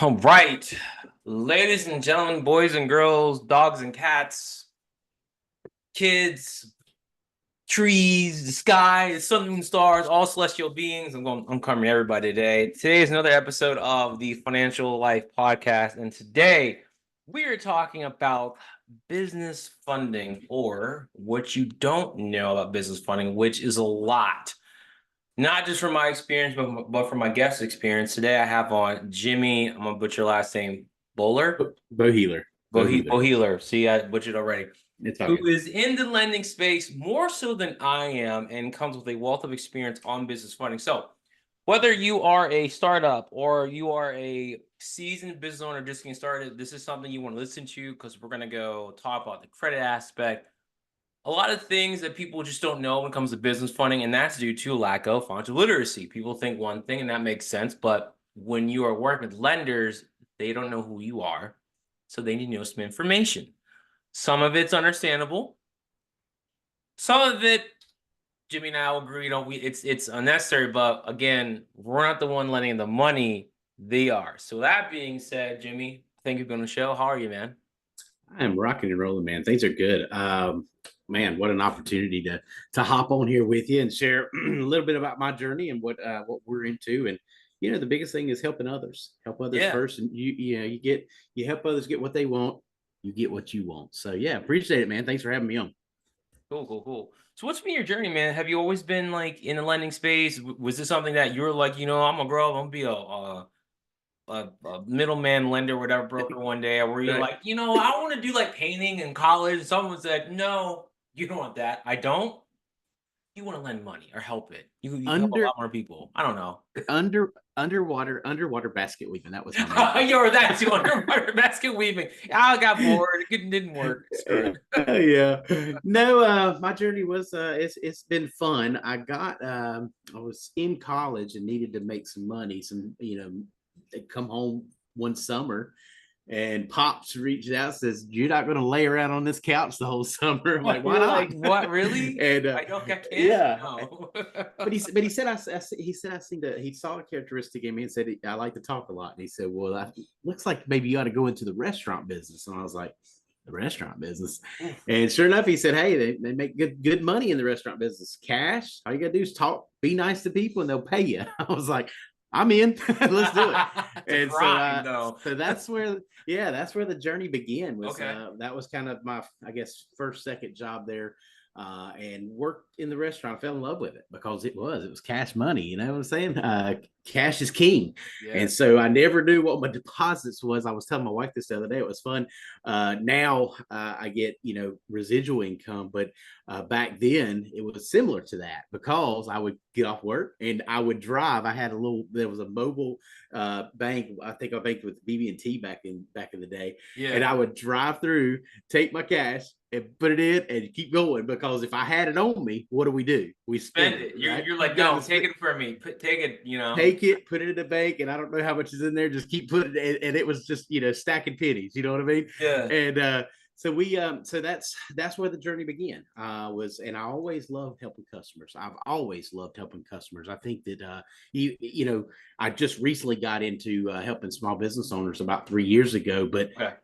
All right, ladies and gentlemen, boys and girls, dogs and cats, kids, trees, the sky, the sun, moon, stars, all celestial beings. I'm covering everybody today. Today is another episode of the Financial Life Podcast, and today we are talking about business funding, or what you don't know about business funding, which is a lot. Not just from my experience, but from my guest experience. Today I have on Jimmy, I'm gonna butcher your last name, Bowler. Boheler. Boheler. Boheler. See, I butchered already. It's all Who good. is in the lending space more so than I am and comes with a wealth of experience on business funding. So, whether you are a startup or you are a seasoned business owner just getting started, this is something you want to listen to because we're going to go talk about the credit aspect. A lot of things that people just don't know when it comes to business funding, and that's due to lack of financial literacy. People think one thing, and that makes sense. But when you are working with lenders, they don't know who you are. So they need to know some information. Some of it's understandable. Some of it, Jimmy and I will agree, it's unnecessary. But again, we're not the one lending the money; they are. So that being said, Jimmy, thank you for being on the show. How are you, man? I am rocking and rolling, man. Things are good. Man, what an opportunity to hop on here with you and share a little bit about my journey and what we're into. And the biggest thing is helping others. Help others Yeah, first, and you help others get what they want. You get what you want. So yeah, appreciate it, man. Thanks for having me on. cool. So what's been your journey, man? Have you always been like in the lending space? Was this something that you were like, I'm gonna grow up, I'm gonna be a middleman lender, whatever, broker one day? Or were you Right. like, I want to do like painting in college? And someone said, no, you don't want that. I don't. You want to lend money or help it. You can help a Under lot more people. I don't know. underwater basket weaving. That was my main thing. You were that too, underwater basket weaving. I got bored. It didn't work. Screw it. Yeah. No, my journey was it's been fun. I was in college and needed to make some money. They come home one summer and Pops reached out, says, "You're not gonna lay around on this couch the whole summer." I'm like, why You're not? like, what, really? and I can't? yeah. No. But he said he said I seen that he saw a characteristic in me and said I like to talk a lot. And he said, "Well, looks like maybe you ought to go into the restaurant business." And I was like, "The restaurant business?" Oof. And sure enough, he said, "Hey, they make good money in the restaurant business. Cash. All you gotta do is talk, be nice to people, and they'll pay you." I was like, "I'm in. Let's do it." It's a And grind, though. so that's where the journey began. Okay. That was kind of my, I guess, second job there, and worked in the restaurant. I fell in love with it because it was cash money. You know what I'm saying? Cash is king. And Yes. so I never knew what my deposits was. I was telling my wife this the other day. It was fun. Now I get residual income, but back then it was similar to that because I would get off work and I would drive. There was a mobile bank. I think I banked with BB&T back in the day, and Yeah. I would drive through, take my cash, and put it in and keep going because if I had it on me, what do? We spend Spend it, it. right? You're You like, got to no, take it from me. Take it. take it, put it in the bank, and I don't know how much is in there. Just keep putting it, and it was just stacking pennies. You know what I mean? Yeah. And so that's where the journey began. And I always loved helping customers. I've always loved helping customers. I think that I just recently got into helping small business owners about 3 years ago, but Okay.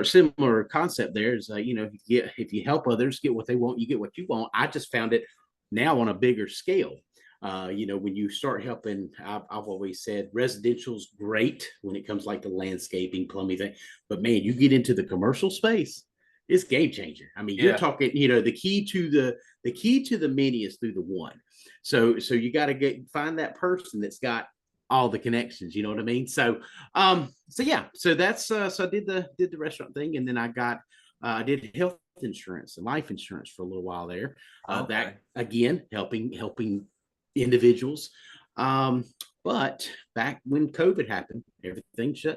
similar concept there is if you help others get what they want, you get what you want. I just found it now on a bigger scale. When you start helping, I've always said residential's great when it comes like the landscaping, plumbing thing, but man, you get into the commercial space, it's game changer. I mean, you're Yeah. talking, the key to the many is through the one. So you got to find that person that's got all the connections. You know what I mean? So I did the restaurant thing, and then I did health insurance and life insurance for a little while there. That Okay. again, helping individuals. Um, but back when COVID happened, everything shut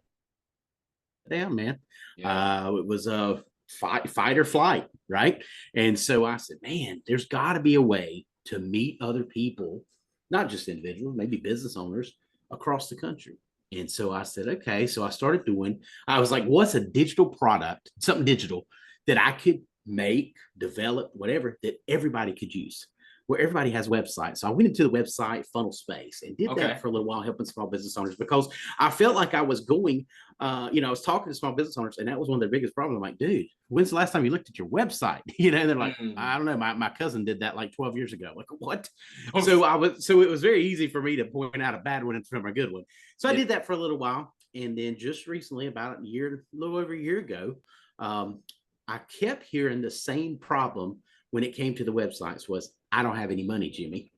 down, man. Yeah. It was a fight or flight, right? And so I said, man, there's got to be a way to meet other people, not just individuals, maybe business owners across the country. And so I said, okay. So I was like, what's a digital product, something digital that I could make, develop, whatever, that everybody could use? where everybody has websites. So I went into the website funnel space and did that Okay. for a little while, helping small business owners, because I felt like I was going, I was talking to small business owners, and that was one of their biggest problems. I'm like, dude, when's the last time you looked at your website? And they're like, Mm. I don't know. My cousin did that like 12 years ago. Like, what? Oh, So it was very easy for me to point out a bad one and from a good one. So I yeah. did that for a little while. And then just recently, about a little over a year ago, I kept hearing the same problem when it came to the websites was, I don't have any money, Jimmy.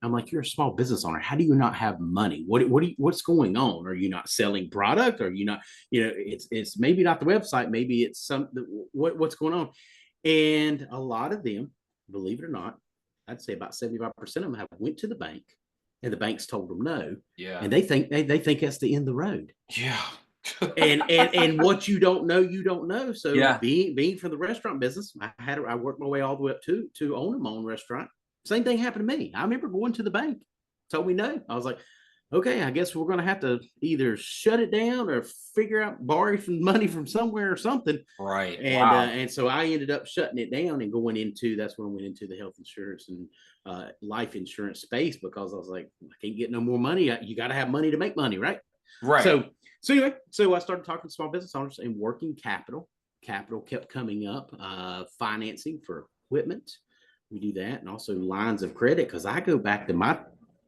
I'm like, you're a small business owner. How do you not have money? What's going on? Are you not selling product? Are you not, it's maybe not the website. Maybe it's what's going on? And a lot of them, believe it or not, I'd say about 75% of them have went to the bank, and the banks told them no. Yeah. And they think that's the end of the road. Yeah. And what you don't know, you don't know. So Yeah. being from the restaurant business, I worked my way all the way up to own my own restaurant. Same thing happened to me. I remember going to the bank, told me no. I was like, okay, I guess we're gonna have to either shut it down or figure out borrow some money from somewhere or something. Right. Wow. And so I ended up shutting it down and going into, that's when I went into the health insurance and life insurance space, because I was like, I can't get no more money. You got to have money to make money, right? Right. So anyway, so I started talking to small business owners and working capital. Capital kept coming up, financing for equipment. We do that, and also lines of credit, because I go back to my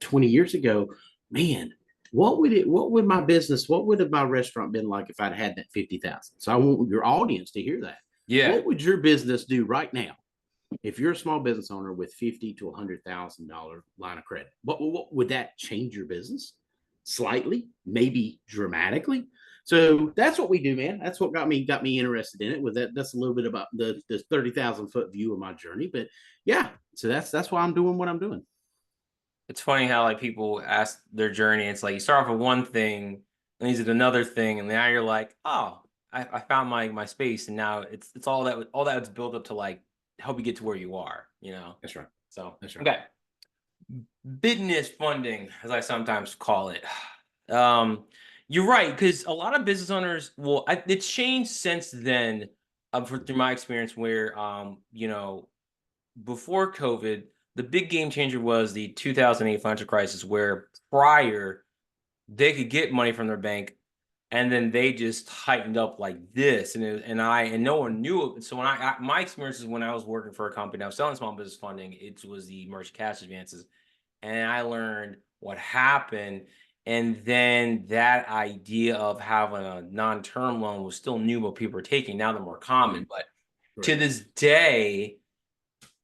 20 years ago, man. What would my business, what would have my restaurant been like if I'd had that 50,000? So I want your audience to hear that. Yeah. What would your business do right now if you're a small business owner with $50,000 to $100,000 line of credit? What would that change your business? Slightly, maybe dramatically. So that's what we do, man. That's what got me interested in it. With that, that's a little bit about the 30,000-foot view of my journey. But yeah, so that's why I'm doing what I'm doing. It's funny how like people ask their journey. It's like you start off with one thing, and you did another thing, and now you're like, oh, I found my space, and now it's all that's built up to like help you get to where you are, you know. That's right. So That's right. okay, business funding, as I sometimes call it. Um, you're right, because a lot of business owners, well, it's changed since then. Through my experience, where before COVID, the big game changer was the 2008 financial crisis, where prior they could get money from their bank, and then they just tightened up like this, and no one knew it. So when my experiences when I was working for a company, I was selling small business funding. It was the merchant cash advances, and I learned what happened. And then that idea of having a non-term loan was still new, but people were taking. Now they're more common. But to Right. this day,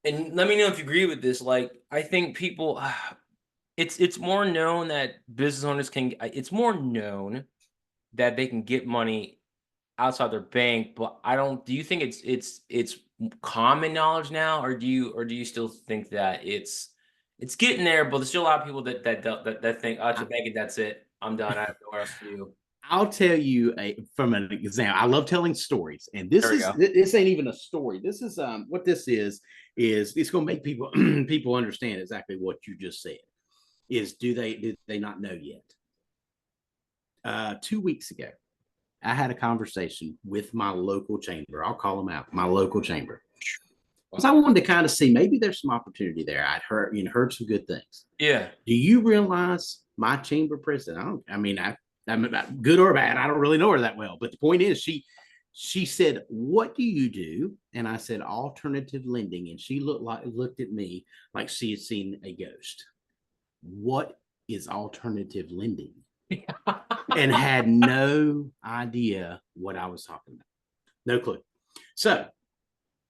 and let me know if you agree with this. Like, I think people, it's more known that business owners it's more known that they can get money outside their bank. But I don't. Do you think it's common knowledge now, or do you still think that it's getting there? But there's still a lot of people that think, oh, it's a bank and that's it. I'm done. I have nowhere else to do. I'll tell you from an example. I love telling stories, and There we go. this ain't even a story. This is what this is it's going to make people people understand exactly what you just said. Did they not know yet? 2 weeks ago, I had a conversation with my local chamber. I'll call them out, my local chamber, because I wanted to kind of see maybe there's some opportunity there. I'd heard some good things. Yeah. Do you realize my chamber president? I'm good or bad. I don't really know her that well, but the point is, she said, "What do you do?" And I said, "Alternative lending." And she looked at me like she had seen a ghost. What is alternative lending? And had no idea what I was talking about. No clue. So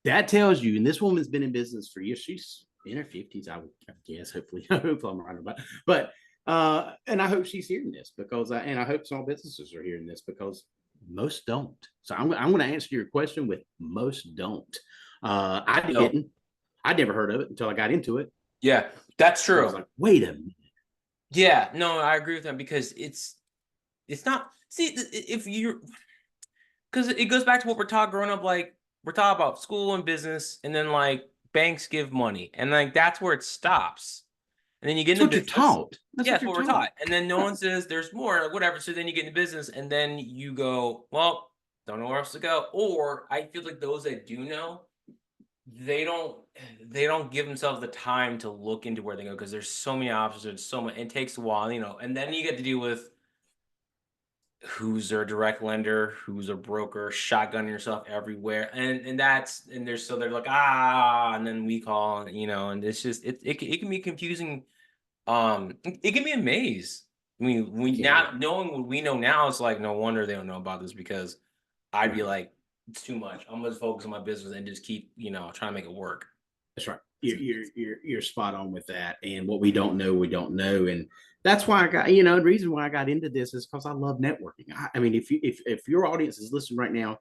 that tells you, and this woman's been in business for years. She's in her 50s, I would guess. Hopefully I'm right about. But and I hope she's hearing this, because and I hope small businesses are hearing this, because most don't. So I'm going to answer your question with most don't. I No. didn't. I'd never heard of it until I got into it. Yeah, that's And I was true. like, wait a minute. Yeah. No, I agree with them because it's not. See, if you're because it goes back to what we're taught growing up. Like we're taught about school and business, and then like banks give money, and like that's where it stops. And then you get That's into what you're business. taught. That's Yeah, what that's you're what we're taught. taught. And then no one says there's more, like, whatever. So then you get into business, and then you go, well, don't know where else to go. Or I feel like those that do know, they don't they don't give themselves the time to look into where they go because there's so many options. There's so much. It takes a while, and then you get to deal with who's their direct lender, who's a broker, shotgunning yourself everywhere, and they're like and then we call, and it's just it can be confusing. It can be a maze. I mean, we Can. now knowing what we know now, it's like no wonder they don't know about this because I'd be Right. like, it's too much. I'm gonna focus on my business and just keep, trying to make it work. That's right. You're spot on with that. And what we don't know, we don't know. And that's why I got, the reason why I got into this is because I love networking. I mean, if your audience is listening right now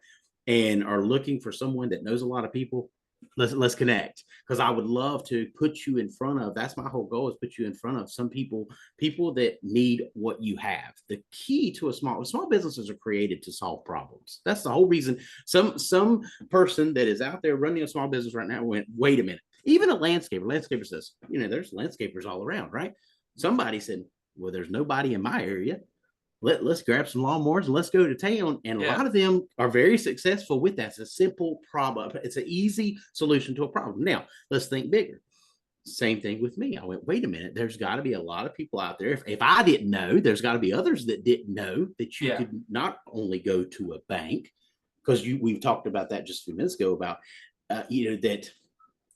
and are looking for someone that knows a lot of people, let's connect. Because I would love to put you in front of. That's my whole goal, is put you in front of some people that need what you have. The key to a small businesses are created to solve problems. That's the whole reason. Some person that is out there running a small business right now went, wait a minute. Even a landscaper says, there's landscapers all around, right? Somebody said, well, there's nobody in my area. Let's grab some lawnmowers and let's go to town. And a Yeah. lot of them are very successful with that. It's a simple problem. It's an easy solution to a problem. Now, let's think bigger. Same thing with me. I went, wait a minute, there's got to be a lot of people out there. If I didn't know, there's got to be others that didn't know that you Yeah. could not only go to a bank, because we've talked about that just a few minutes ago about, that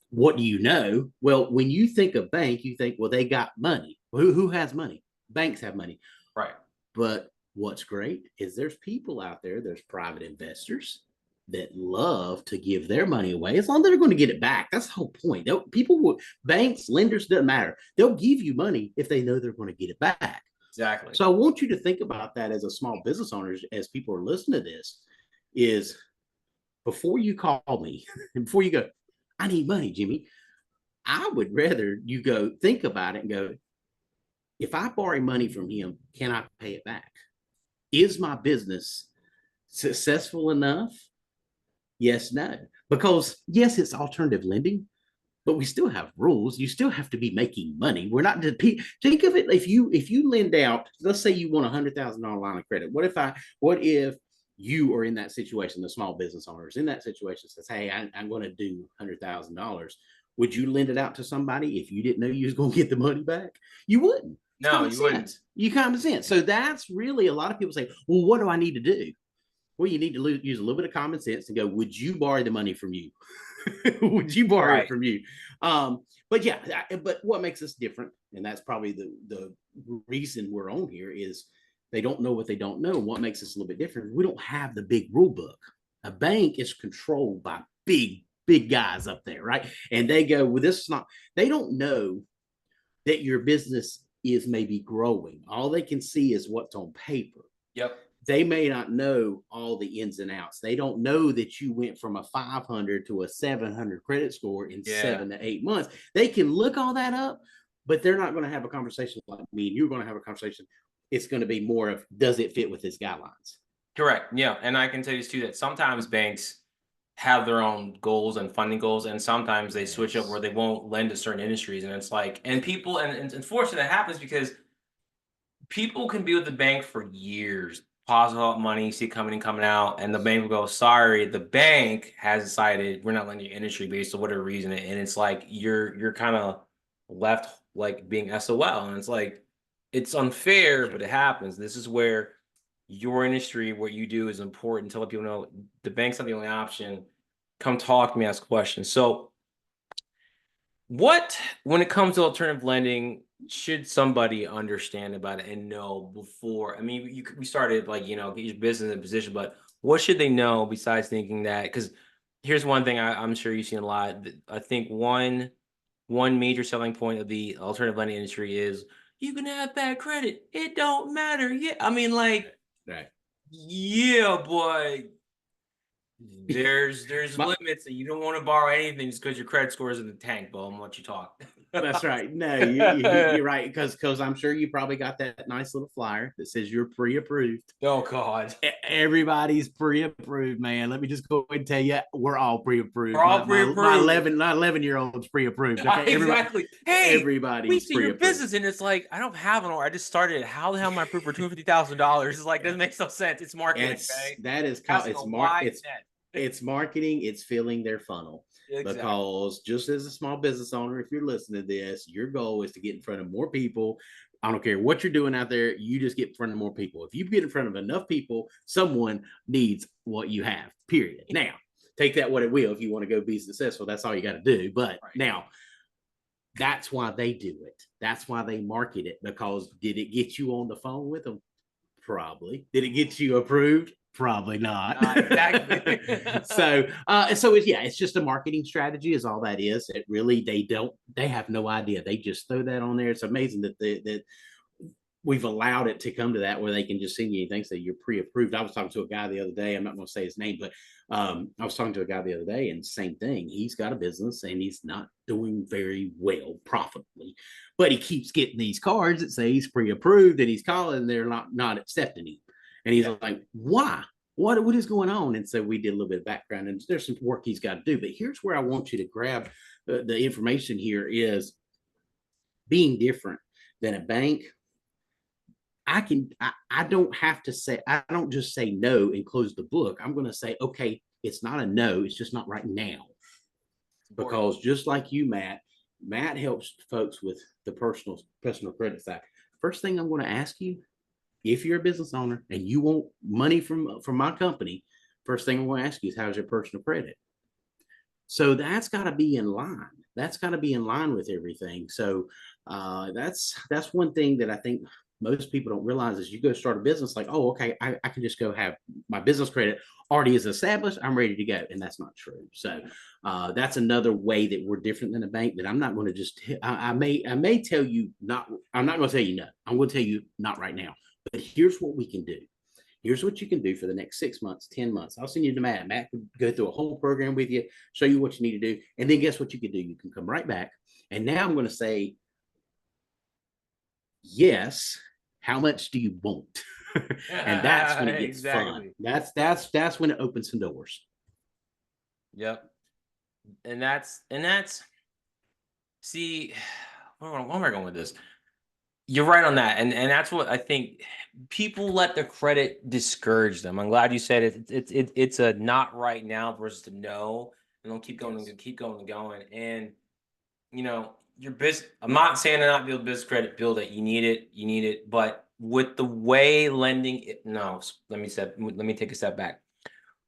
what do you know? Well, when you think of bank, you think, well, they got money. Who has money? Banks have money. Right. But what's great is there's people out there, there's private investors that love to give their money away as long as they're going to get it back. That's the whole point. Banks, lenders, doesn't matter. They'll give you money if they know they're going to get it back. Exactly. So I want you to think about that as a small business owner, as people are listening to this, is before you call me and before you go, I need money, Jimmy. I would rather you go think about it and go, if I borrow money from him, can I pay it back? Is my business successful enough? Yes, no. Because yes, it's alternative lending, but we still have rules. You still have to be making money. We're not think of it, if you lend out, let's say you want $100,000 line of credit. What if you are in that situation, the small business owner is in that situation, says, hey, I'm going to do $100,000. Would you lend it out to somebody if you didn't know you was going to get the money back? You wouldn't. It's No, common you sense. wouldn't. You common sense. So that's really, a lot of people say, well, what do I need to do? Well, you need to use a little bit of common sense and go, would you borrow the money from you? Would you borrow it from you? But yeah, but what makes us different, and that's probably the reason we're on here, is they don't know what they don't know. And what makes us a little bit different, we don't have the big rule book. A bank is controlled by big guys up there, right? And they go, well, this is not, they don't know that your business is maybe growing. All they can see is what's on paper. Yep. They may not know all the ins and outs. They don't know that you went from a 500 to a 700 credit score in 7 to 8 months. They can look all that up, but they're not going to have a conversation like me and you're going to have a conversation. It's going to be more of, does it fit with his guidelines? Correct. Yeah. And I can tell you too that sometimes banks have their own goals and funding goals, and sometimes they switch up where they won't lend to certain industries. And it's like, and people, and unfortunately that happens because people can be with the bank for years, deposit all money, see it coming out, and the bank will go, sorry, the bank has decided we're not lending your industry based on whatever reason. And it's like you're kind of left like being SOL. And it's like it's unfair, but it happens. This is where your industry, what you do is important to let people know the bank's not the only option. Come talk to me, ask questions. So when it comes to alternative lending, should somebody understand about it and know before? I mean, we started like, get your business in position, but what should they know besides thinking that? Because here's one thing I'm sure you've seen a lot. I think one major selling point of the alternative lending industry is you can have bad credit. It don't matter. Yeah. I mean, like, Right. yeah, boy. There's limits, and you don't want to borrow anything just because your credit score is in the tank, but I'm gonna let you talk. That's right. No, you're right. Because I'm sure you probably got that nice little flyer that says you're pre-approved. Oh God. Everybody's pre-approved, man. Let me just go ahead and tell you, we're all pre-approved. We're all My pre-approved. 11-year-old's pre-approved. Okay? Exactly. Hey, we Everybody's see your pre-approved. business, and it's like I don't have an order. I just started it. How the hell am I approved for $250,000? It's like doesn't make no sense. It's marketing. Okay, That is casting it's a wide it's net. It's marketing, it's filling their funnel. Exactly. Because just as a small business owner, if you're listening to this, your goal is to get in front of more people. I don't care what you're doing out there, you just get in front of more people. If you get in front of enough people, someone needs what you have, period. Now, take that what it will. If you want to go be successful, that's all you got to do. But now, that's why they do it. That's why they market it. Because did it get you on the phone with them? Probably. Did it get you approved? Probably not. Exactly. So it's just a marketing strategy is all that is. It really, they have no idea. They just throw that on there. It's amazing that we've allowed it to come to that where they can just send you anything, say you're pre-approved. I was talking to a guy the other day. I'm not going to say his name, but I was talking to a guy the other day, and same thing. He's got a business and he's not doing very well profitably, but he keeps getting these cards that say he's pre-approved, and he's calling, and they're not accepting him. And he's like, why? What is going on? And so we did a little bit of background, and there's some work he's got to do. But here's where I want you to grab the information. Here is being different than a bank. I don't have to say, I don't just say no and close the book. I'm going to say, okay, it's not a no, it's just not right now. Because just like you, Matt helps folks with the personal credit side. First thing I'm going to ask you, if you're a business owner and you want money from my company, first thing I'm going to ask you is, how's your personal credit? So that's got to be in line. That's got to be in line with everything. So that's one thing that I think most people don't realize is you go start a business like, oh, okay, I can just go have my business credit already is established. I'm ready to go. And that's not true. So that's another way that we're different than a bank that I'm not going to just, I may tell you not, I'm not going to tell you no. I'm going to tell you not right now. But here's what we can do. Here's what you can do for the next 6 months, 10 months. I'll send you to Matt. Matt can go through a whole program with you, show you what you need to do. And then guess what you can do? You can come right back. And now I'm going to say, yes, how much do you want? And that's when it gets fun. That's when it opens some doors. Yep. And that's see, where am I going with this? You're right on that. And that's what I think people let the credit discourage them. I'm glad you said it. It's a not right now versus a no. And they'll keep going and keep going and going. And your business, I'm not saying to not build business credit, build it. You need it. But with the way lending, no, let me take a step back.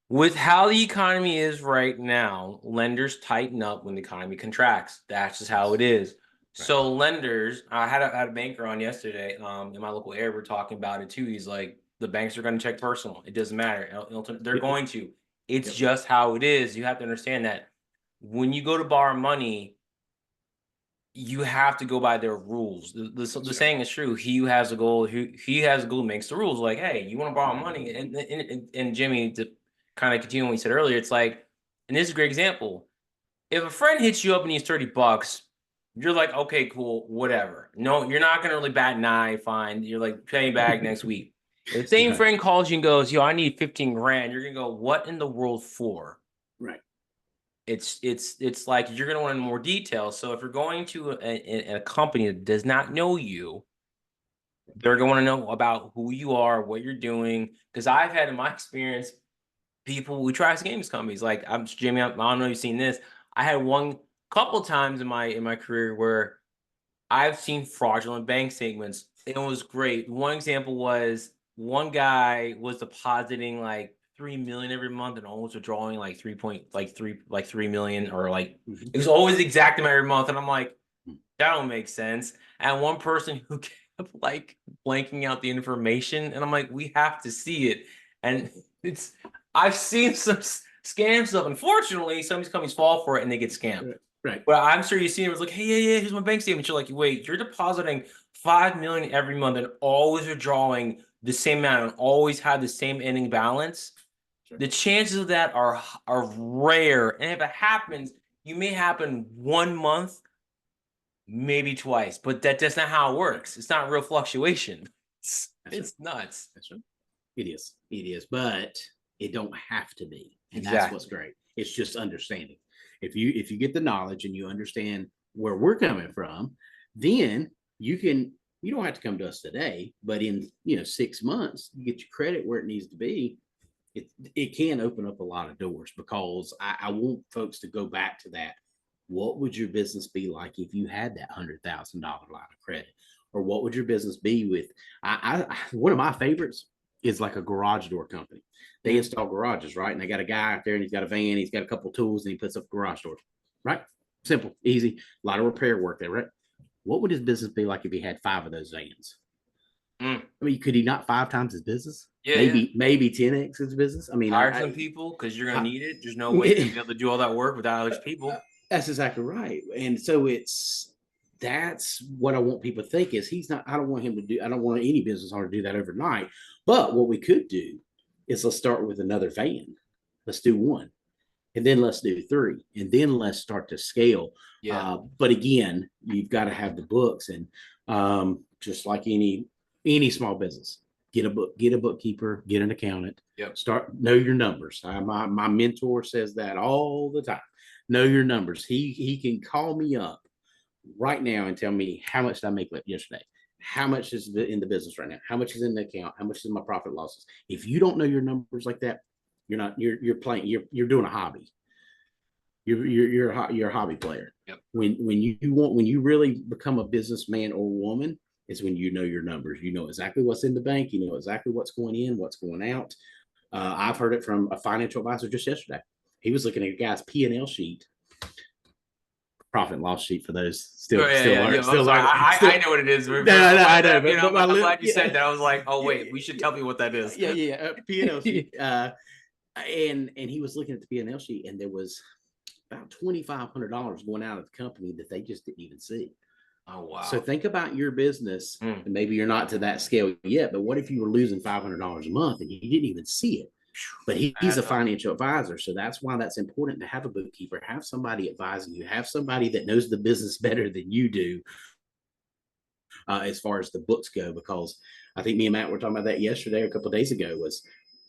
With how the economy is right now, lenders tighten up when the economy contracts. That's just how it is. Right. So lenders, I had a banker on yesterday in my local area. We're talking about it too. He's like, the banks are going to check personal. It doesn't matter. They're going to. It's just how it is. You have to understand that when you go to borrow money, you have to go by their rules. The saying is true. He who has a goal, he has a goal makes the rules. Like, hey, you want to borrow money, and Jimmy, to kind of continue what we said earlier, it's like, and this is a great example. If a friend hits you up and needs $30, you're like, okay, cool, whatever. No, you're not gonna really bat an eye. Fine, you're like, pay me back next week. If the same friend calls you and goes, yo, I need 15 grand, you're gonna go, what in the world for? Right. It's like you're going to want more details. So if you're going to a company that does not know you, they're going to want to know about who you are, what you're doing. Because I've had in my experience, people who try games companies. Like I'm Jimmy. I don't know if you've seen this. I had one couple times in my career where I've seen fraudulent bank statements. It was great. One example was one guy was depositing like 3 million every month and always withdrawing like 3 million, or like it was always the exact amount every month. And I'm like, that don't make sense. And one person who kept like blanking out the information, and I'm like, we have to see it. And I've seen some scam stuff. Unfortunately, some of these companies fall for it and they get scammed. Right. But I'm sure you've seen it. It's like, hey, yeah, here's my bank statement. You're like, wait, you're depositing 5 million every month and always withdrawing the same amount and always have the same ending balance. Sure. The chances of that are rare. And if it happens, you may happen 1 month, maybe twice, but that's not how it works. It's not real fluctuation. It's nuts. That's right. It is, but it don't have to be. And exactly. That's what's great. It's just understanding. If you get the knowledge and you understand where we're coming from, then you don't have to come to us today, but in 6 months, you get your credit where it needs to be. it can open up a lot of doors, because I want folks to go back to that. What would your business be like if you had that $100,000 line of credit? Or what would your business be with? One of my favorites is like a garage door company. They install garages, right? And they got a guy out there, and he's got a van, he's got a couple of tools, and he puts up garage doors, right? Simple, easy, a lot of repair work there, right? What would his business be like if he had 5 of those vans? I mean, could he not 5 times his business? Yeah, maybe 10x his business. I mean, hire some people because you're gonna need it. There's no way you're gonna be able to do all that work without those people. That's exactly right. And so that's what I want people to think is I don't want any business owner to do that overnight. But what we could do is let's start with another van. Let's do 1. And then let's do 3. And then let's start to scale. Yeah. But again, you've got to have the books. And just like any small business, get a bookkeeper, get an accountant. Yep. Know your numbers. My mentor says that all the time. Know your numbers. He can call me up right now and tell me how much did I make yesterday, how much is in the business right now, how much is in the account, how much is my profit losses. If you don't know your numbers like that, you're playing, you're doing a hobby. You're a hobby player. Yep. When you really become a businessman or woman, is when you know your numbers. You know exactly what's in the bank. You know exactly what's going in, what's going out. I've heard it from a financial advisor just yesterday. He was looking at a guy's P&L sheet, profit and loss sheet, for those still learning. I know what it is. I know. But I'm glad you said that. I was like, oh wait, we should tell me what that is. P&L sheet. And he was looking at the P&L sheet, and there was about $2,500 going out of the company that they just didn't even see. Oh wow! So think about your business, and maybe you're not to that scale yet. But what if you were losing $500 a month and you didn't even see it? But he's a financial advisor, so that's why that's important to have a bookkeeper, have somebody advising you, have somebody that knows the business better than you do, as far as the books go. Because I think me and Matt were talking about that yesterday, a couple of days ago.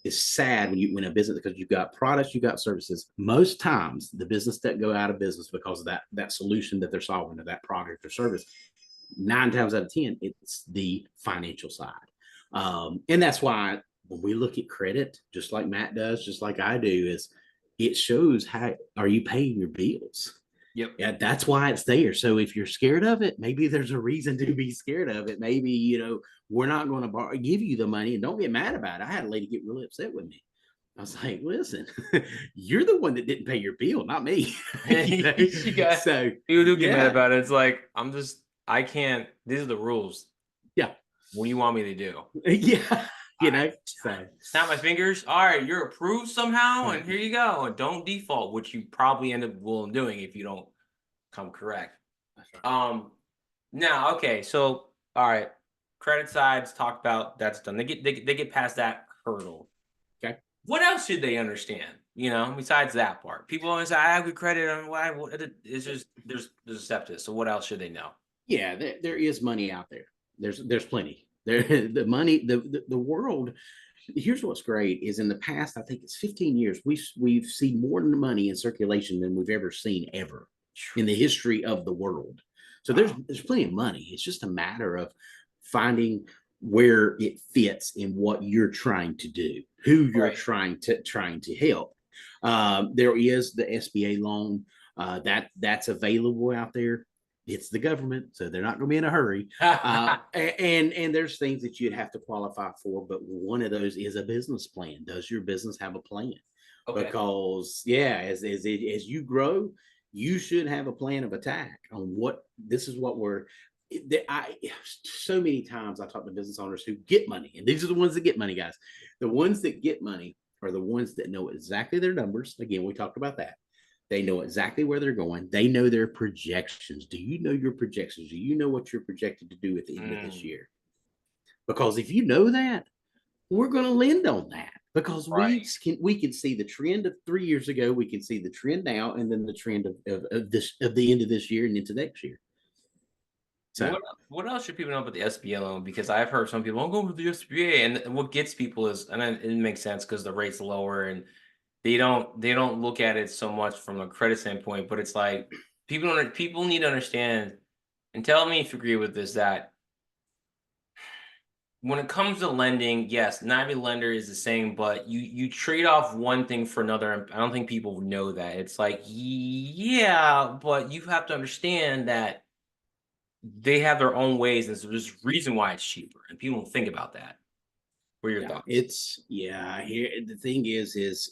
It's sad when a business, because you've got products, you've got services. Most times, the business that go out of business because of that solution that they're solving, or that product or service, 9 times out of 10, it's the financial side. And that's why when we look at credit, just like Matt does, just like I do, is it shows how are you paying your bills. Yep. Yeah, that's why it's there. So if you're scared of it, maybe there's a reason to be scared of it. Maybe, we're not going to give you the money, and don't get mad about it. I had a lady get really upset with me. I was like, listen, you're the one that didn't pay your bill, not me. So people do get mad about it. It's like, I can't, these are the rules. Yeah. What do you want me to do? Yeah. Snap my fingers. All right, you're approved somehow, and here you go. And don't default, which you probably end up doing if you don't come correct. That's right. Now, okay, so all right, credit sides talked about. That's done. They get past that hurdle. Okay. What else should they understand? Besides that part, people always say I have good credit, and why? It's just there's a step to this. So what else should they know? Yeah, there is money out there. There's plenty. The money, the world. Here's what's great is in the past, I think it's 15 years, we've seen more money in circulation than we've ever seen in the history of the world. So there's plenty of money. It's just a matter of finding where it fits in what you're trying to do, who you're trying to help. There is the SBA loan that's available out there. It's the government, so they're not going to be in a hurry. And there's things that you'd have to qualify for, but one of those is a business plan. Does your business have a plan? Okay. Because as you grow, you should have a plan of attack on so many times I talk to business owners who get money, and these are the ones that get money, guys. The ones that get money are the ones that know exactly their numbers. Again, we talked about that. They know exactly where they're going. They know their projections. Do you know your projections? Do you know what you're projected to do at the end of this year? Because if you know that, we're going to lend on that, because we can see the trend of 3 years ago. We can see the trend now, and then the trend of the end of this year and into next year. So what else should people know about the SBA loan? Because I've heard some people, I'm going with the SBA, and what gets people is, and it makes sense because the rate's lower, and they don't look at it so much from a credit standpoint, but it's like people need to understand, and tell me if you agree with this, that when it comes to lending, yes, not every lender is the same, but you trade off one thing for another. And I don't think people know that. It's like, yeah, but you have to understand that they have their own ways, and so there's a reason why it's cheaper, and people don't think about that. What are your Yeah, thoughts? it's yeah. Here the thing is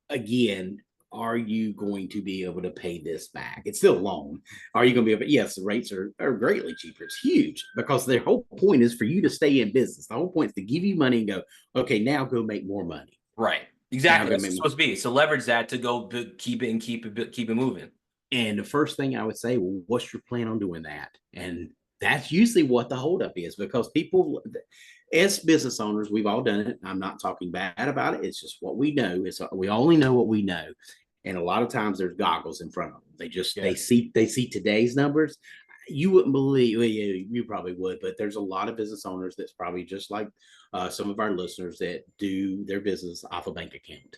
again, are you going to be able to pay this back? It's still a loan. Are you going to be able? Yes, the rates are greatly cheaper. It's huge because the whole point is for you to stay in business. The whole point is to give you money and go, okay, now go make more money. Right. Now Exactly. go That's what make it's more. supposed to be. So leverage that to go keep it and keep it moving. And the first thing I would say, well, what's your plan on doing that? And that's usually what the holdup is because people, as business owners, we've all done it. I'm not talking bad about it. It's just what we know. It's we only know what we know. And a lot of times there's goggles in front of them. Yeah. They see today's numbers. You wouldn't believe, well, you probably would, but there's a lot of business owners that's probably just like some of our listeners that do their business off a bank account,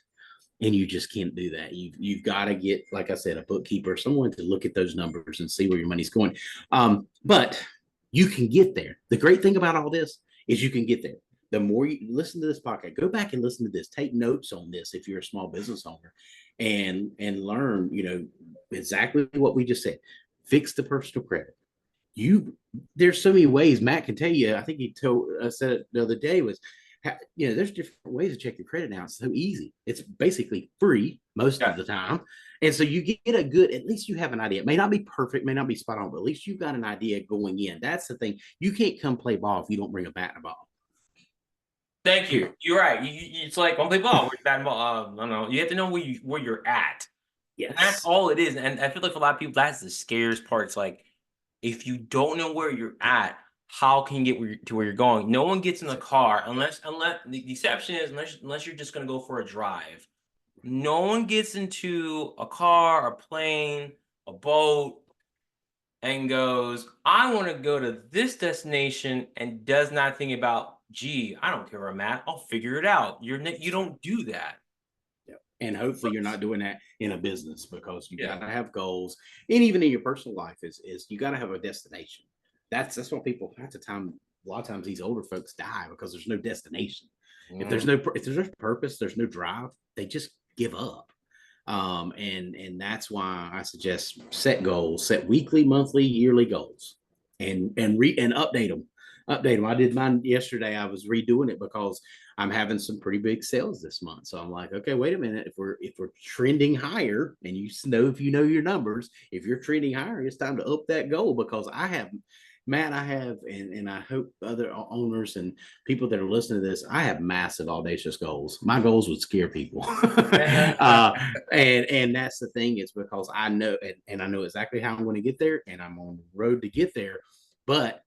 and you just can't do that. You've got to get, like I said, a bookkeeper, someone to look at those numbers and see where your money's going. But you can get there. The great thing about all this is you can get there. The more you listen to this podcast, go back and listen to this, take notes on this if you're a small business owner, and learn, exactly what we just said. Fix the personal credit. You There's so many ways. Matt can tell you. I think he told said it the other day was, there's different ways to check your credit now. It's so easy. It's basically free most of Yeah. the time, and so you get a good. At least you have an idea. It may not be perfect, may not be spot on, but at least you've got an idea going in. That's the thing. You can't come play ball if you don't bring a bat and a ball. Thank you. You're right. It's like don't play ball. Where's bad ball? I don't know. You have to know where you're at, and that's Yes, all it is. And I feel like for a lot of people, that's the scariest part. It's like if you don't know where you're at, how can you get to where you're going? No one gets in the car unless the exception is unless you're just gonna go for a drive. No one gets into a car, a plane, a boat, and goes, I want to go to this destination and does not think about, gee, I don't care where I'm at. I'll figure it out. You don't do that. and hopefully you're not doing that in a business because you Yeah. got to have goals, and even in your personal life is you got to have a destination. That's what people at the time. A lot of times these older folks die because there's no destination. Mm. If there's no purpose, there's no drive. They just give up. And that's why I suggest set goals, set weekly, monthly, yearly goals, and update them. Update them. I did mine yesterday. I was redoing it because I'm having some pretty big sales this month. So I'm like, okay, wait a minute. If we're trending higher, and you know if you know your numbers, if you're trending higher, it's time to up that goal because I have Matt, I have, and I hope other owners and people that are listening to this, I have massive audacious goals. My goals would scare people, and that's the thing. Is because I know, and I know exactly how I'm going to get there, and I'm on the road to get there. But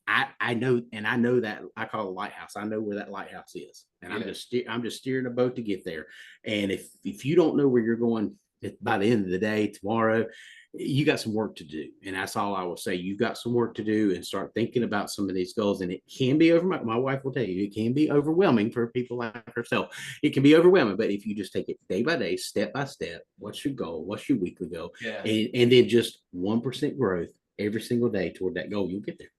I know, and I know that I call it a lighthouse. I know where that lighthouse is, and Yeah. I'm just steering a boat to get there. And if you don't know where you're going by the end of the day tomorrow, you got some work to do. And that's all I will say. You've got some work to do and start thinking about some of these goals. And it can be my wife will tell you, it can be overwhelming for people like herself. It can be overwhelming, but if you just take it day by day, step by step, what's your goal? What's your weekly goal? Yeah. And then just 1% growth every single day toward that goal, you'll get there.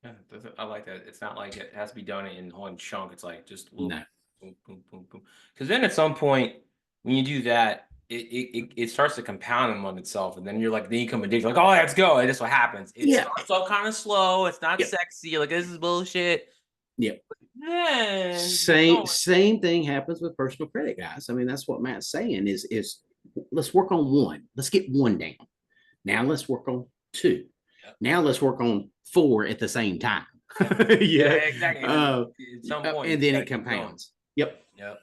Yeah, I like that. It's not like it has to be done in one chunk. It's like just little No. boom, boom, boom, boom. Because then at some point, when you do that, it starts to compound on itself, and then you're like, then you come addicted, like, oh, let's go. And that's what happens. It Yeah. starts off kind of slow. It's not Yeah. sexy. You're like, this is bullshit. Yeah. Then Same thing happens with personal credit, guys. I mean, that's what Matt's saying is let's work on one. Let's get one down. Now let's work on two. Yep. Now let's work on four at the same time. Yeah, exactly. At some point, and then it compounds. Yep. Yep.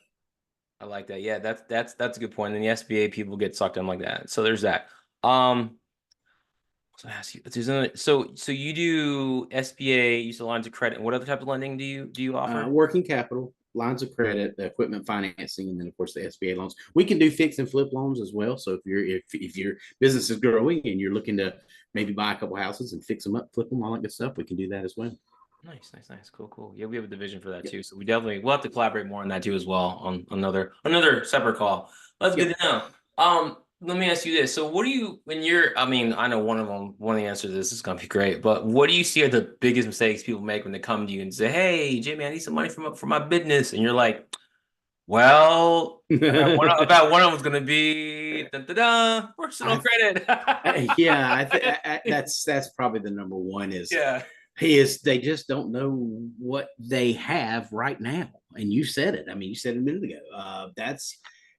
I like that. Yeah, that's a good point. And the SBA people get sucked in like that. So there's that. So I ask you, there's another, so you do SBA, use the lines of credit. And what other type of lending do you offer? Working capital, lines of credit, the equipment financing, and then of course the SBA loans. We can do fix and flip loans as well. So if your business is growing and you're looking to maybe buy a couple houses and fix them up, flip them, all that good stuff, we can do that as well. Nice. Cool. Yeah, we have a division for that too. So we'll have to collaborate more on that too as well on another separate call. That's good to know. let me ask you this. So what do you, when you're, I mean, I know one of the answers to this is going to be great, but what do you see are the biggest mistakes people make when they come to you and say, hey, Jimmy, I need some money for my business. And you're like, well, about one of them's going to be da, da, da, personal I credit. yeah, that's probably the number one Yeah. is they just don't know what they have right now. And you said it. I mean, you said it a minute ago. That's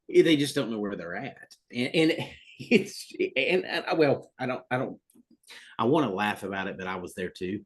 they just don't know where they're at. And it's and well, I want to laugh about it, but I was there too.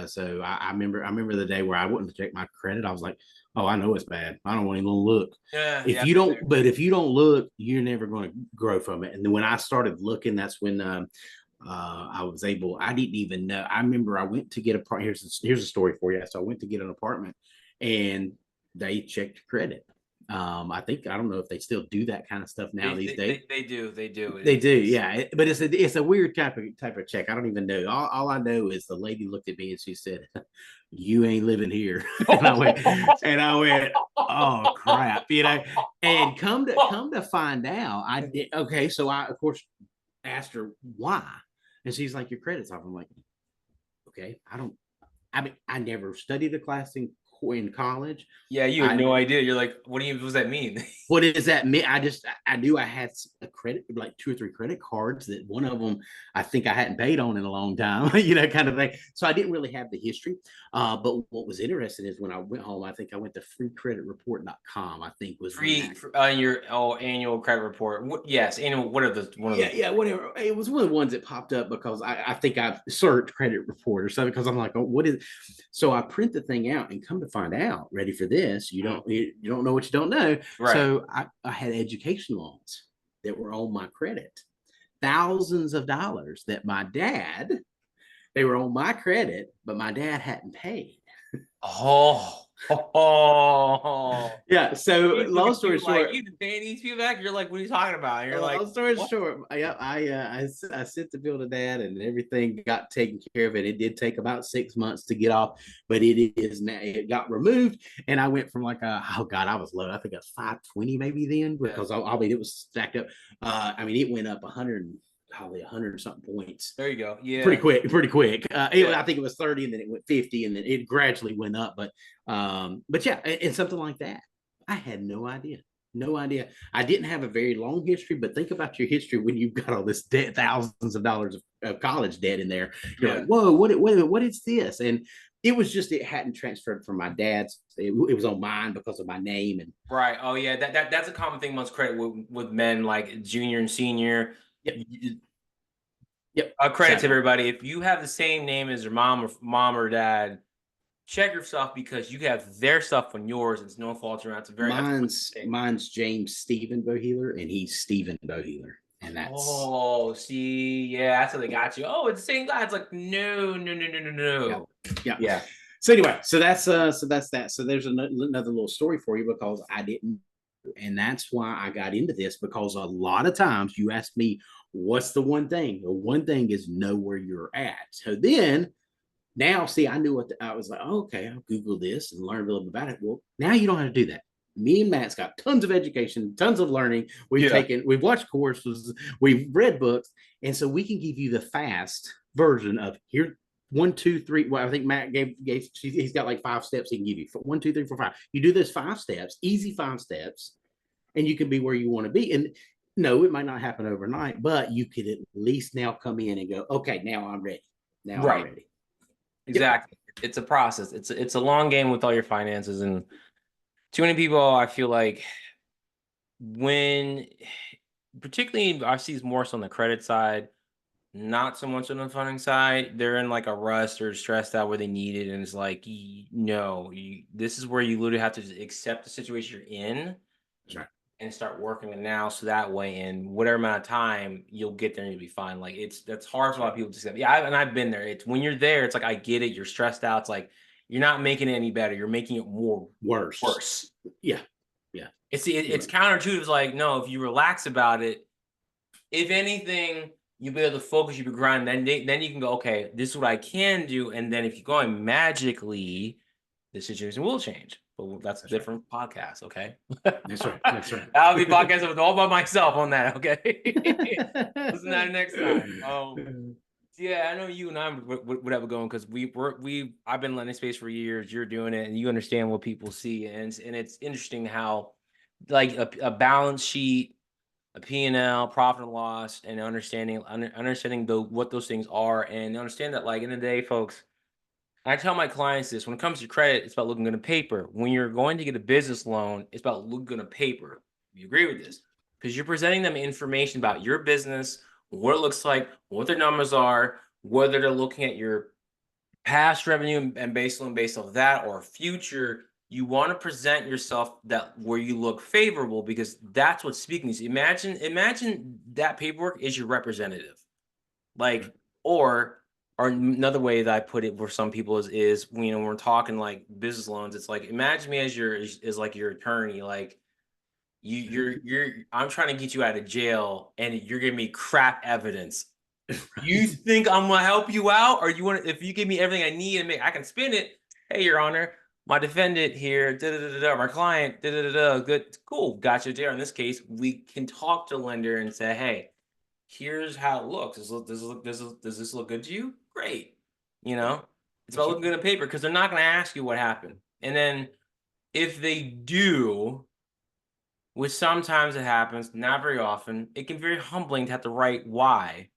So I remember the day where I wouldn't check my credit. I was like, oh, I know it's bad. I don't want to even look. Yeah. If Yeah. you don't, but if you don't look, you're never going to grow from it. And then when I started looking, that's when I was able. I didn't even know. I remember I went to get a part. Here's a story for you. So I went to get an apartment, and they checked credit. I don't know if they still do that kind of stuff now these days. They do. They do. They do, yeah. But it's a weird type of check. I don't even know. All I know is the lady looked at me and she said, "You ain't living here." And I went, "Oh crap," you know. And come to find out, I did. Okay, so I of course asked her why, and she's like, "Your credit's off." I'm like, "Okay, I don't. I mean, I never studied a class in college. Yeah, you had I no idea. You're like, what does that mean? what does that mean? I knew I had a credit, like 2 or 3 credit cards that one of them I think I hadn't paid on in a long time, kind of thing. So I didn't really have the history. But what was interesting is when I went home, I think I went to freecreditreport.com. I think was when Free that. your annual credit report. Yes, annual. What are the one of Yeah, the? yeah, whatever. It was one of the ones that popped up because I think I searched credit report or something because I'm like, oh, what is? So I print the thing out and come to find out, ready for this, you don't know what you don't know. Right. So I had education loans that were on my credit, thousands of dollars that they were on my credit, but my dad hadn't paid. Oh, oh. Yeah. So He's looking long at story you like short, you've been paying these people back. You're like, what are you talking about? And you're like, long story what? short, I sent the bill to dad and everything got taken care of. It did take about 6 months to get off, but it is now it got removed. And I went from like oh god, I was low. I think it was 520 maybe then Yeah. because I mean it was stacked up. I mean it went up 100, probably 100 something points There you go. Yeah. pretty quick. Yeah. I think it was 30 and then it went 50 and then it gradually went up. But yeah, and something like that. I had no idea. No idea. I didn't have a very long history, but think about your history when you've got all this debt, thousands of dollars of college debt in there. You're Yeah. like, whoa, what is this? And it was just, it hadn't transferred from my dad's. It was on mine because of my name. And Right. Oh yeah. That's a common thing amongst credit with men like junior and senior. yep, yep, Credit to exactly. everybody. If you have the same name as your mom or dad, check yourself because you have their stuff on yours. It's no fault around. It's a very that's a mistake. Mine's James Stephen Bohealer, and he's Stephen Bohealer. And that's Oh, see, yeah, that's how they got you. Oh, it's the same guy. It's like no, no, no, no, no, yeah, no. yeah. Yeah, So anyway, so that's that. So there's another little story for you because I didn't, and that's why I got into this because a lot of times you ask me, what's the one thing? The one thing is know where you're at. So then now, see, I knew I was like, oh, okay, I'll Google this and learn a little bit about it. Well, now you don't have to do that. Me and Matt's got tons of education, tons of learning. yeah, We've watched courses, we've read books, and so we can give you the fast version of here 1, 2, 3. Well, I think Matt gave he's got like 5 steps he can give you. 1, 2, 3, 4, 5. You do those 5 steps, easy 5 steps, and you can be where you want to be. And no, it might not happen overnight, but you could at least now come in and go, okay, now I'm ready. Now I'm right, ready. Yep. exactly. It's a process. It's a long game with all your finances, and too many people. I feel like when, particularly, I see more so on the credit side, not so much on the funding side. They're in like a rush or stressed out where they need it, and it's like, no, this is where you literally have to just accept the situation you're in That's right. and start working it now, so that way in whatever amount of time you'll get there and you'll be fine. Like that's hard for a lot of people to say. Yeah, and I've been there. It's when you're there, it's like I get it. You're stressed out. It's like you're not making it any better. You're making it more Worse. worse. Yeah. Yeah. It's counterintuitive. It's like no, if you relax about it, if anything, you'll be able to focus. You'll be grinding. Then you can go. Okay, this is what I can do. And then if you're going magically, the situation will change. But that's a different podcast, okay? That's right. That's right. I'll be podcasting all by myself on that, okay? Listen to that next time. Yeah, I know you and I would have it going because I've been letting space for years. You're doing it, and you understand what people see, and it's interesting how like a balance sheet, a P&L, profit and loss, and understanding what those things are, and understand that like in the day, folks. I tell my clients this: when it comes to credit, it's about looking good on paper. When you're going to get a business loan, it's about looking good on paper. You agree with this? Because you're presenting them information about your business, what it looks like, what their numbers are, whether they're looking at your past revenue and based off that or future. You want to present yourself that where you look favorable because that's what's speaking. Imagine that paperwork is your representative. Like, or another way that I put it for some people is when we're talking like business loans, it's like imagine me as is like your attorney, like you're I'm trying to get you out of jail and you're giving me crap evidence. You think I'm gonna help you out, or you want if you give me everything I need and I can spin it. Hey, Your Honor, my defendant here, my client, good, cool, got you there. In this case, we can talk to the lender and say, hey, here's how it looks. Does this look good to you? Great. It's about looking good on paper because they're not going to ask you what happened. And then if they do, which sometimes it happens, not very often, it can be very humbling to have to write why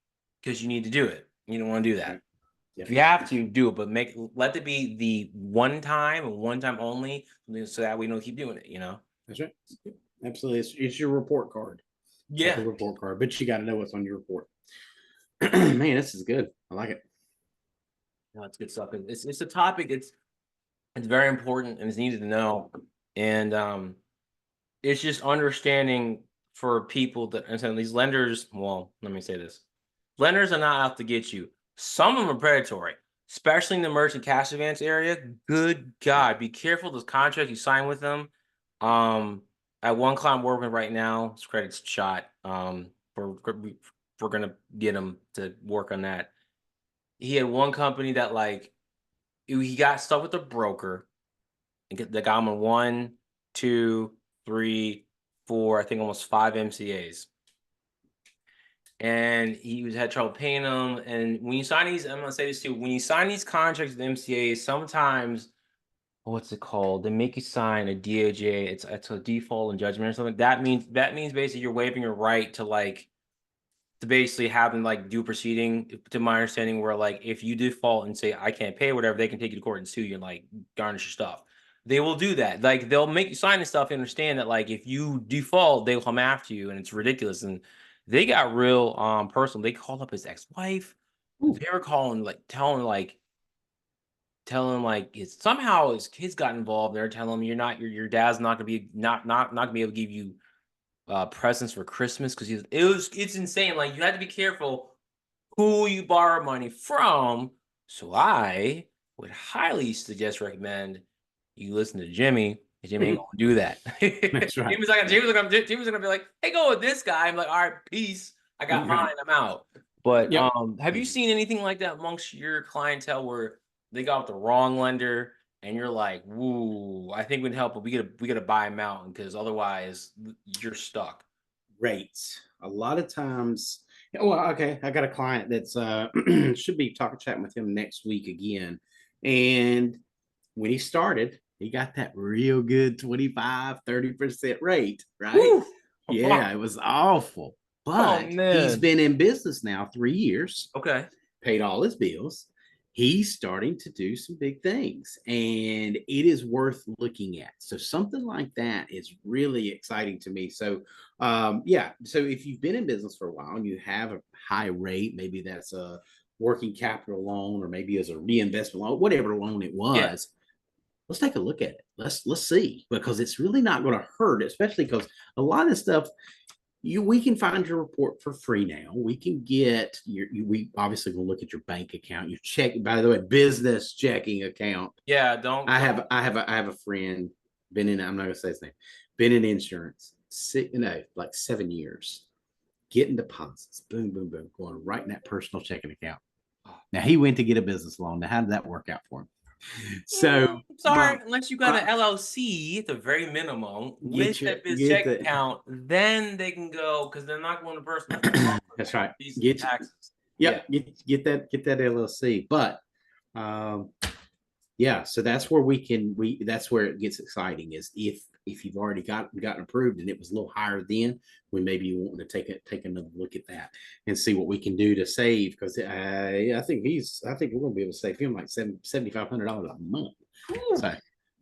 because you need to do it. You don't want to do that. If you have to, do it, but let it be the one time and one time only, so that we don't keep doing it. That's right. Absolutely. It's your report card. It's like a report card, but you got to know what's on your report. Man, this is good. I like it. No, it's good stuff. It's a topic. It's very important and it's needed to know. And it's just understanding for people that understand these lenders. Well, let me say this: lenders are not out to get you. Some of them are predatory, especially in the merchant cash advance area. Good God, be careful those contracts you sign with them. At one client we're working right now, his credit's shot. We're gonna get him to work on that. He had one company that like he got stuck with a broker and they got him on 1, 2, 3, 4, I think almost 5 MCAs. And he had trouble paying them. And when you sign these, I'm gonna say this too, when you sign these contracts with MCAs, sometimes what's it called? They make you sign a DOJ. It's a default and judgment or something. That means basically you're waiving your right to basically have them like do proceeding, to my understanding, where like if you default and say I can't pay or whatever, they can take you to court and sue you and like garnish your stuff. They will do that. Like they'll make you sign this stuff and understand that like if you default, they'll come after you and it's ridiculous. And they got real personal. They called up his ex-wife. They were calling like telling somehow his kids got involved. They're telling him your dad's not gonna be not gonna be able to give you presents for Christmas because it's insane. Like you have to be careful who you borrow money from. So I would highly recommend you listen to Jimmy. Jimmy ain't gonna do that. That's right. Jimmy's gonna be like, hey, go with this guy. I'm like, all right, peace. I got mine. I'm out. But have you seen anything like that amongst your clientele where they got with the wrong lender and you're like, woo, I think we'd help, but we gotta buy him out because otherwise you're stuck. Rates. A lot of times, well, okay, I got a client that's should be chatting with him next week again. And when he started, he got that real good 25-30% rate, right? Woo! Yeah, it was awful. But he's been in business now 3 years. Okay. Paid all his bills. He's starting to do some big things and it is worth looking at. So something like that is really exciting to me. So so if you've been in business for a while and you have a high rate, maybe that's a working capital loan or maybe as a reinvestment loan, whatever loan it was, let's take a look at it. Let's see, because it's really not going to hurt, especially because a lot of stuff we can find your report for free now. We can get we obviously will look at your bank account, your check, by the way, business checking account. Yeah, I have a friend been in, I'm not gonna say his name, been in insurance, like 7 years, getting deposits, boom, boom, boom, going right in that personal checking account. Now he went to get a business loan. Now, how did that work out for him? So Sorry, unless you got my an LLC at the very minimum with that biz get check the account, then they can go because they're not going to personal. that's right. Fees and Get taxes. Yeah. yep, get that LLC. But um yeah, so that's where we that's where it gets exciting is if you've already gotten approved and it was a little higher then, we maybe want to take another look at that and see what we can do to save because I think we're gonna be able to save him like $7,500 a month. Whew. So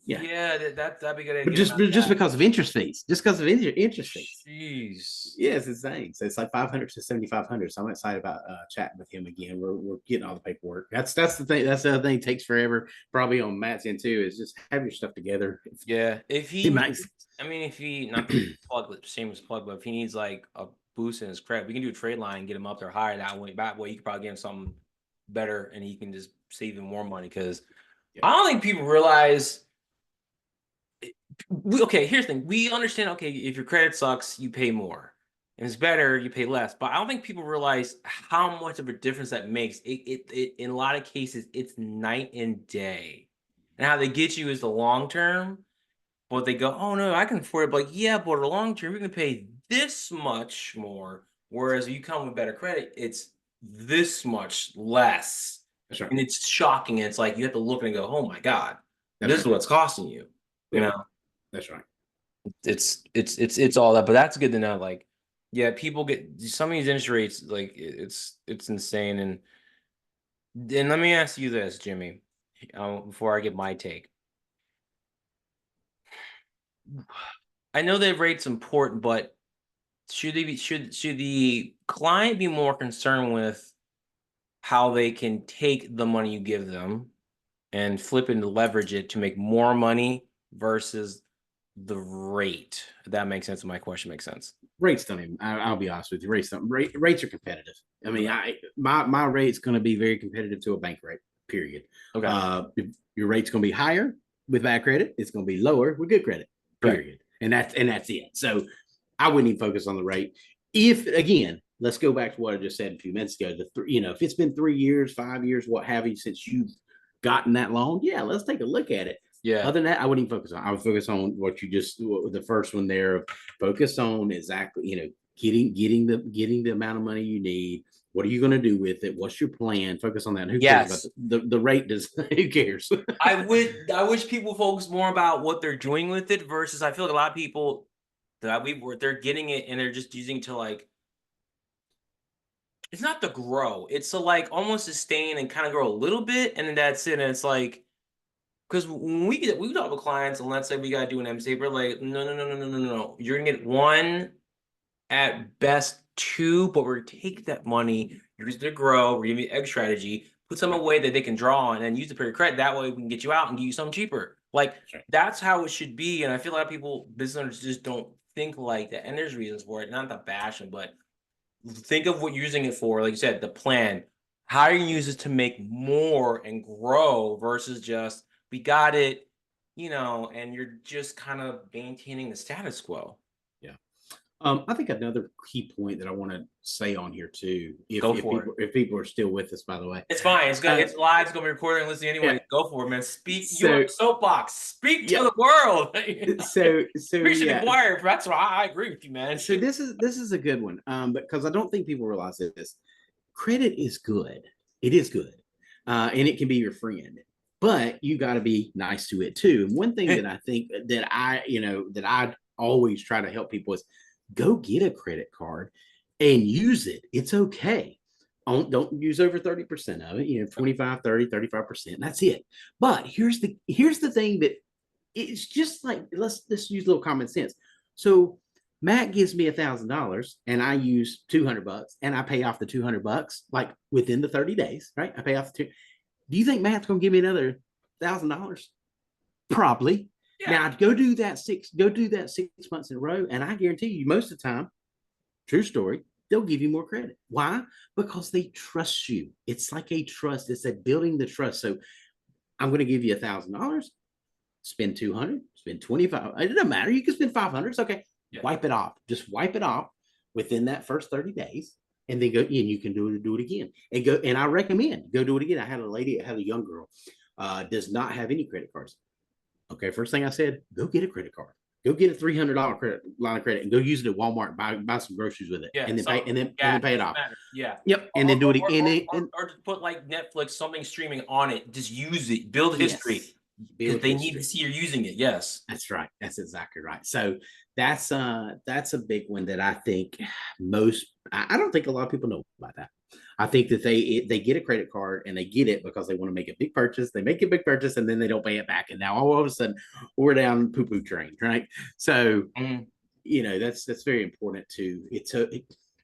yeah, Yeah, that'd be good to but get them out of just that. because of interest fees, just because of interest fees. Jeez. Yeah, it's insane. So it's like 500 to 7,500. So I'm excited about chatting with him again. We're getting all the paperwork. That's the thing. That's the other thing. It takes forever. Probably on Matt's end too. Is just have your stuff together. Yeah, if he It needs, makes I mean, if he not plug, shameless plug, but if he needs like a boost in his credit, we can do a trade line, get him up there higher that way. That way, you can probably get him something better, and he can just save even more money. Because I don't think people realize. Okay, here's the thing: we understand. Okay, if your credit sucks, you pay more, and it's better, you pay less. But I don't think people realize how much of a difference that makes. It in a lot of cases, it's night and day, and how they get you is the long term. But they go, oh no, I can afford it. But like, yeah, but the long term, you're gonna pay this much more. Whereas if you come with better credit, it's this much less. that's right. And it's shocking. It's like you have to look and go, oh my God, That's this is right. what's costing you. You Yeah, know, that's right. it's all that. But that's good to know. Like, yeah, people get some of these interest rates, like it's insane. And let me ask you this, Jimmy, before I get my take. I know that rate's important, but should the client be more concerned with how they can take the money you give them and flip and leverage it to make more money versus the rate? If that makes sense. My question makes sense. Rates don't even. I'll be honest with you. Rates are competitive. I mean, Okay. my rate's going to be very competitive to a bank rate. Period. Okay. If your rate's going to be higher with bad credit. It's going to be lower with good credit. Correct. Period. And that's it. So I wouldn't even focus on the rate. If again, let's go back to what I just said a few minutes ago. If it's been 3 years, 5 years, what have you, since you've gotten that loan, yeah, let's take a look at it. Yeah. Other than that, I wouldn't even focus on. I would focus on what you just the first one there. Focus on exactly, getting the amount of money you need. What are you going to do with it? What's your plan? Focus on that. And who cares about Yes. the rate? Does who cares? I wish people focus more about what they're doing with it versus I feel like a lot of people that they're getting it and they're just using to like it's not to grow. It's to like almost sustain and kind of grow a little bit, and then that's it. And it's like because when we talk with clients, and let's say we gotta do an MSA, we're like, no, no, no, no, no, no, no. You're gonna get one at best two, but we're gonna take that money, use it to grow, we're giving you exit strategy, put some away that they can draw on, and use the period credit. That way we can get you out and give you something cheaper. Like that's how it should be. And I feel a lot of people, business owners just don't think like that. And there's reasons for it, not the bashing, but think of what you're using it for. Like you said, the plan. How you use it to make more and grow versus just we got it, and you're just kind of maintaining the status quo. Yeah. I think another key point that I want to say on here too, Go for it. if people are still with us, by the way, It's fine. It's good. uh, It's live. It's gonna be recorded and listening anyway. yeah. Go for it, man. Speak. You So are soapbox. Speak to yeah, the world. so Preaching to the yeah, choir. That's why I agree with you, man. so this is a good one, because I don't think people realize this. Credit is good. It is good, and it can be your friend, but you got to be nice to it too. And one thing that I think that I always try to help people is go get a credit card and use it. It's okay. Don't use over 30% of it, 25, 30, 35%. That's it. But here's the thing that it's just like let's use a little common sense. So Matt gives me $1,000 and I use $200 and I pay off the $200 like within the 30 days, right? I pay off the two. Do you think Matt's going to give me another $1,000? Probably. Yeah. Now go do that 6 months in a row, and I guarantee you, most of the time, true story, they'll give you more credit. Why? Because they trust you. It's like a trust. It's a building the trust. So I'm going to give you $1,000. Spend 200, spend 25. It doesn't matter. You can spend 500. It's okay. Yeah. Wipe it off. Just wipe it off within that first 30 days. And then go, and you can do it again. And I recommend go do it again. I had a young girl. does not have any credit cards. Okay, first thing I said, go get a credit card. Go get a $300 credit line of credit and go use it at Walmart. Buy some groceries with it, Yeah, and then pay and then gas pay it doesn't off. matter. Yeah. Yep, and then do it. Or just put like Netflix, something streaming on it. Just use it. Build history. Yes, Because build they need to history. see you're using it. Yes. That's right. That's exactly right. So that's a big one that I think most I don't think a lot of people know about that. I think that they get a credit card and they get it because they want to make a big purchase. They make a big purchase and then they don't pay it back. And now all of a sudden we're down poo-poo train, right? So that's very important too.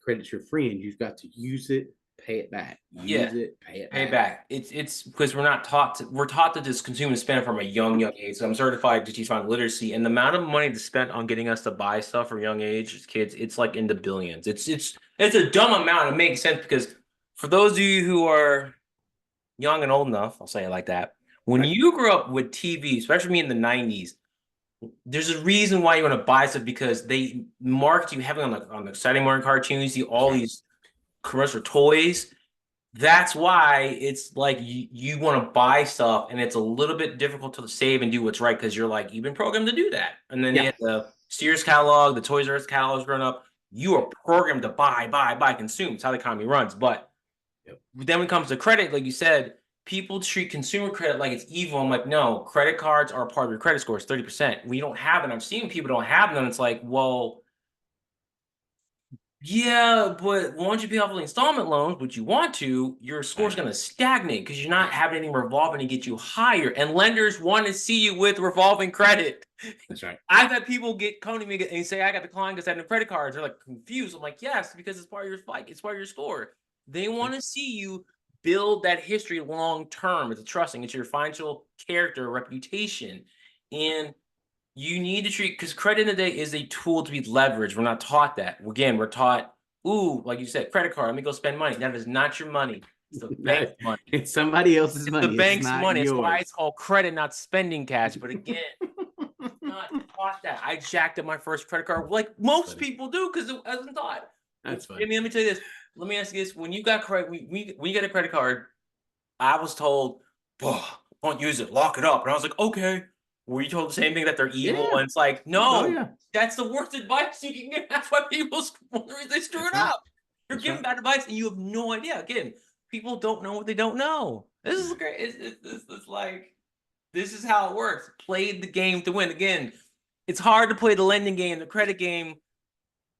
Credit's your friend. You've got to use it, pay it back. Use it, pay it back. It's because we're taught to just consume and spend from a young age. So I'm certified to teach on literacy, and the amount of money to spend on getting us to buy stuff from young age as kids, it's like in the billions. It's a dumb amount. It makes sense because for those of you who are young and old enough, I'll say it like that. When you grew up with TV, especially me in the 90s, there's a reason why you want to buy stuff because they market you heavily on the exciting morning cartoons. You see all these commercial toys. That's why it's like you want to buy stuff and it's a little bit difficult to save and do what's right because you're like, you've been programmed to do that. And then they had the Sears catalog, the Toys R Us catalogs growing up. You are programmed to buy, consume. It's how the economy runs. But then when it comes to credit, like you said, people treat consumer credit like it's evil. I'm like, no, credit cards are part of your credit score. It's 30%. We don't have it. I'm seeing people don't have them. It's like, well, yeah, but once you pay off the installment loans, which you want to, your score's going to stagnate because you're not having anything revolving to get you higher. And lenders want to see you with revolving credit. That's right. I've had people come to me and say, I got declined because I had no credit cards. They're like confused. I'm like, yes, because it's part of your spike. It's part of your score. They want to see you build that history long term. It's a trusting. It's your financial character, reputation. And you need to treat, because credit in the day is a tool to be leveraged. We're not taught that. Again, we're taught, ooh, like you said, credit card, let me go spend money. That is not your money. It's the bank's money. It's somebody else's money. The bank's money. Yours. It's why it's called credit, not spending cash. But again, not taught that. I jacked up my first credit card like most people do because it wasn't taught. That's funny. Let me tell you this. Let me ask you this. When you got credit, when you get a credit card, I was told, don't use it, lock it up. And I was like, okay. Were you told the same thing that they're evil? And it's like, no, that's the worst advice you can get. That's why people they screw it up. You're giving bad advice and you have no idea. Again, people don't know what they don't know. This is great. It's like, this is how it works. Play the game to win. Again, it's hard to play the lending game, the credit game.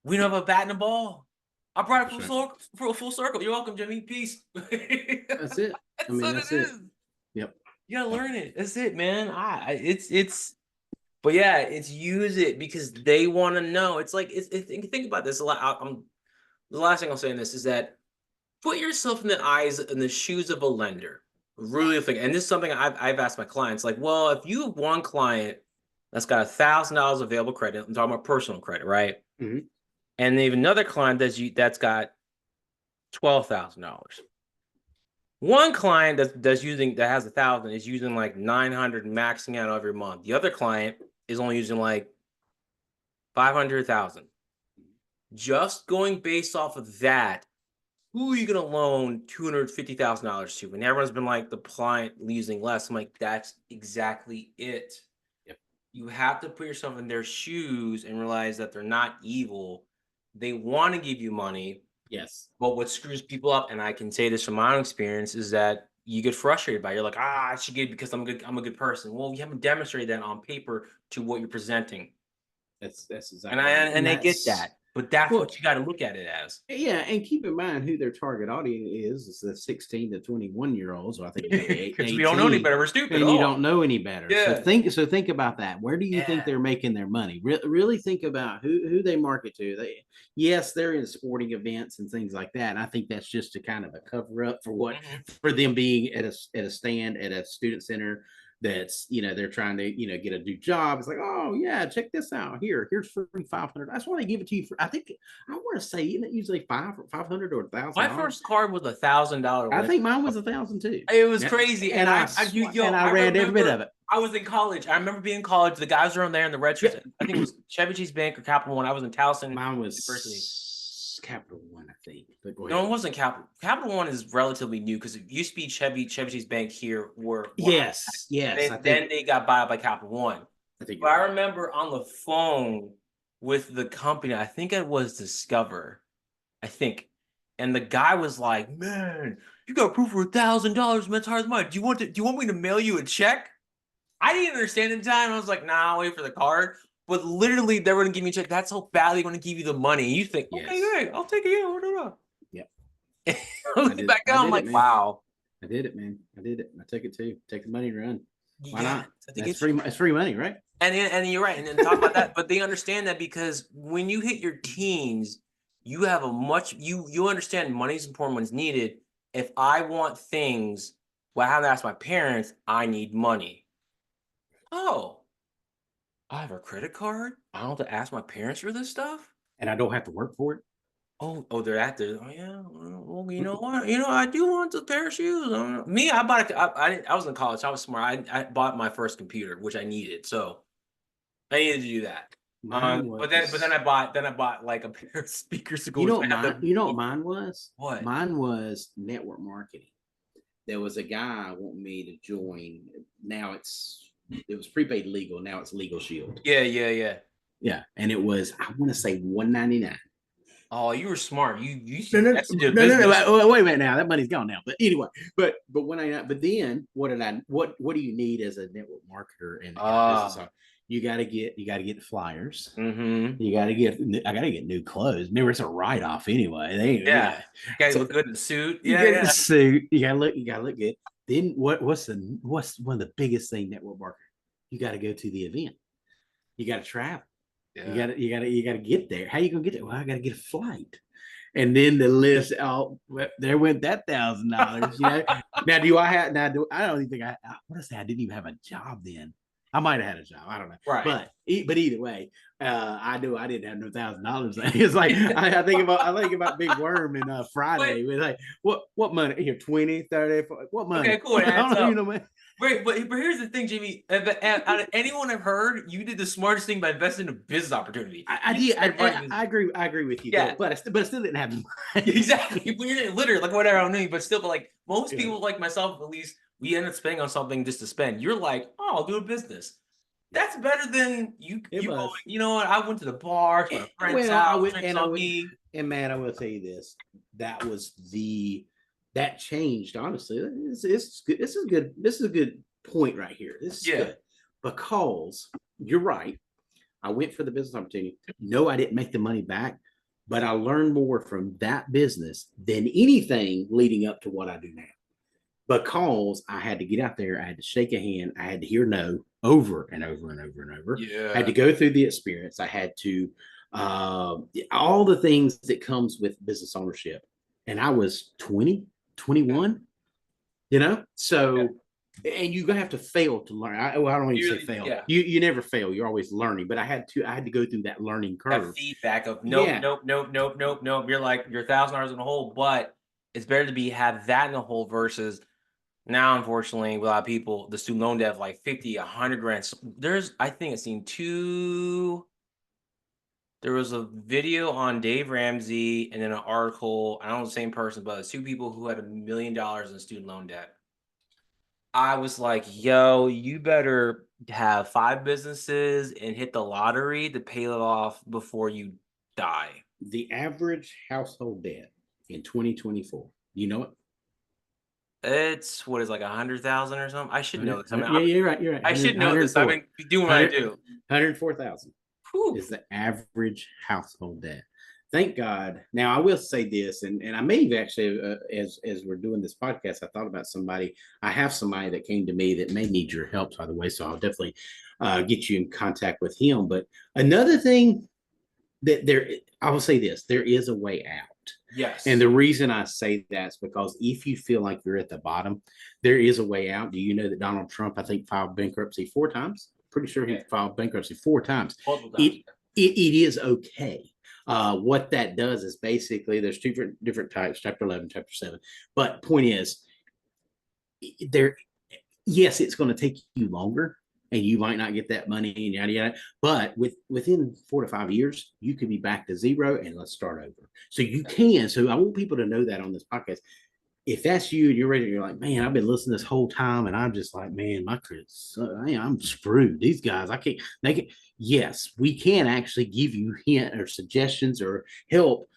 We don't have a bat and a ball. I brought it full circle. You're welcome, Jimmy. Peace. That's it. That's it. Yep. You gotta learn it. That's it, man. But yeah, it's use it because they want to know. It's like think about this a lot. The last thing I'll say in this is that put yourself in the shoes of a lender. Really think, and this is something I've asked my clients. Like, well, if you have one client that's got $1,000 available credit, I'm talking about personal credit, right? Mm-hmm. And they have another client that's got $12,000. One client that has 1,000 is using like 900 maxing out every month. The other client is only using like 500,000. Just going based off of that, who are you going to loan $250,000 to? And everyone's been like, the client using less. I'm like, that's exactly it. Yep. You have to put yourself in their shoes and realize that they're not evil. They want to give you money. Yes. But what screws people up, and I can say this from my own experience, is that you get frustrated by it. You're like, I should get it because I'm a good person. Well, you haven't demonstrated that on paper to what you're presenting. That's exactly and I get that. But that's what you got to look at it as. Yeah, and keep in mind who their target audience is. It's the 16 to 21-year-olds. So I think because we don't know any better. We're stupid. And you don't know any better. Yeah. So think about that. Where do you think they're making their money? Really think about who they market to. Yes, they're in sporting events and things like that. And I think that's just a kind of a cover up for them being at a stand at a student center. That's they're trying to get a new job. It's like, oh yeah, check this out. Here's free 500. That's why they give it to you for. I think I want to say isn't it usually 500 or 1,000. My first card was $1,000. I think mine was 1,000 too. It was crazy, and I read every bit of it. I was in college. I remember being in college. The guys were on there in the red shirts. I think it was Chevy Chase Bank or Capital One. I was in Towson. Mine was University. Capital One, I think. But go No, ahead. it wasn't Capital. Capital One is relatively new because it used to be Chevy Chase Bank here, where Yes, yes. I and then think they got bought by Capital One. you're But I right. remember on the phone with the company, I think it was Discover, I think, and the guy was like, "Man, you got proof for $1,000, man. It's hard as mine. Do you want me to mail you a check?" I didn't understand in time. I was like, "Nah, I'll wait for the card." But literally, they were gonna give me a check. That's how badly they want to give you the money. And you think, "Okay, Yes. great, I'll take it. Yeah, whatever." Yep. Looking back I now, I'm did it, like, man. "Wow, I did it, man. I did it. I took it too. Take the money and run. Why yeah, not? I think That's it's." free. It's free money, right? And you're right. And then talk about that, but they understand that because when you hit your teens, you have a much you understand money's important when it's needed. If I want things, well, I have to ask my parents. I need money. Oh, I have a credit card. I don't have to ask my parents for this stuff. And I don't have to work for it. Oh, they're at there. Oh yeah. Well, you know what? I do want a pair of shoes. I don't know. Me, I bought a. I was in college. I was smart. I bought my first computer, which I needed. So I needed to do that. Mine But then was. I bought like a pair of speakers to go with. I have the You know what mine was? what? Mine was network marketing. There was a guy wanting me to join. Now it was prepaid legal. Now it's Legal Shield. Yeah, yeah, yeah. Yeah, and it was I want to say $199. Oh, you were smart. You No, should no, that's into no, no, business. no. Wait a minute now. That money's gone now. But anyway, but when I but then what do you need as a network marketer and a business owner? You gotta get flyers. Mm-hmm. I gotta get new clothes. Remember, it's a write off anyway. Yeah. Guys So look good in the suit. you Yeah, get the yeah. suit. You gotta look good. Then what's one of the biggest thing network marketer? You got to go to the event. You got to travel. Yeah. You gotta get there. How you gonna get there? Well, I gotta get a flight. And then the list out there went that $1,000. Now do I have now? I don't even think I want to say I didn't even have a job then. I might have had a job. I don't know. Right. But either way, I knew I didn't have no $1,000. It's like I think about Big Worm and Friday. We're like, what money here? 20, 30, 40, what money? Okay, cool. It I adds don't up. even know, man. Great, but here's the thing, Jimmy. Out of anyone I've heard, you did the smartest thing by investing in a business opportunity. I You did. spent money. I agree. I agree with you. Yeah. Though, but I still didn't have the money. Exactly. We're literally like whatever I know, but still, but like most Yeah. people, like myself at least, we end up spending on something just to spend. You're like, oh, I'll do a business. That's better than It you going, was. you know what? I went to the bar, to my friend's Well, I house, would, drinks and I on would, me. and man, I will tell you this: that was that changed. Honestly, it's good. This is good. This is a good point right here. This is Yeah. good because you're right. I went for the business opportunity. No, I didn't make the money back, but I learned more from that business than anything leading up to what I do now. Because I had to get out there, I had to shake a hand, I had to hear no over and over and over and over. Yeah. I had to go through the experience. I had to all the things that comes with business ownership. And I was 20, 21, so and you're gonna have to fail to learn. I don't even say fail. Yeah. You never fail. You're always learning. But I had to go through that learning curve. That feedback of nope, Yeah. nope. You're like you're $1,000 in the hole, but it's better to have that in the hole versus now, unfortunately, with a lot of people, the student loan debt of like 50, 100 grand. I think I've seen two. There was a video on Dave Ramsey and then an article. I don't know the same person, but it's two people who had $1 million in student loan debt. I was like, yo, you better have 5 businesses and hit the lottery to pay it off before you die. The average household debt in 2024, you know it? It's what is like 100,000 or something. I should know this. I mean, Yeah, you're right. You're right. I should know this. I've been doing what I do. 104,000 is the average household debt. Thank God. Now I will say this, and I may have actually, as we're doing this podcast, I thought about somebody. I have somebody that came to me that may need your help, by the way. So I'll definitely get you in contact with him. But another thing I will say this: there is a way out. Yes. And the reason I say that is because if you feel like you're at the bottom, there is a way out. Do you know that Donald Trump, I think, filed bankruptcy 4 times? Pretty sure he filed bankruptcy 4 times. It is okay. What that does is basically there's different types, chapter 11, chapter 7. But point is, yes, it's going to take you longer. and you might not get that money and yada yada. But within 4 to 5 years, you could be back to zero and let's start over. So you can. So I want people to know that on this podcast. If that's you and you're ready, you're like, man, I've been listening this whole time, and I'm just like, man, my credit's, I'm screwed. These guys, I can't make it. Yes, we can actually give you hint or suggestions or help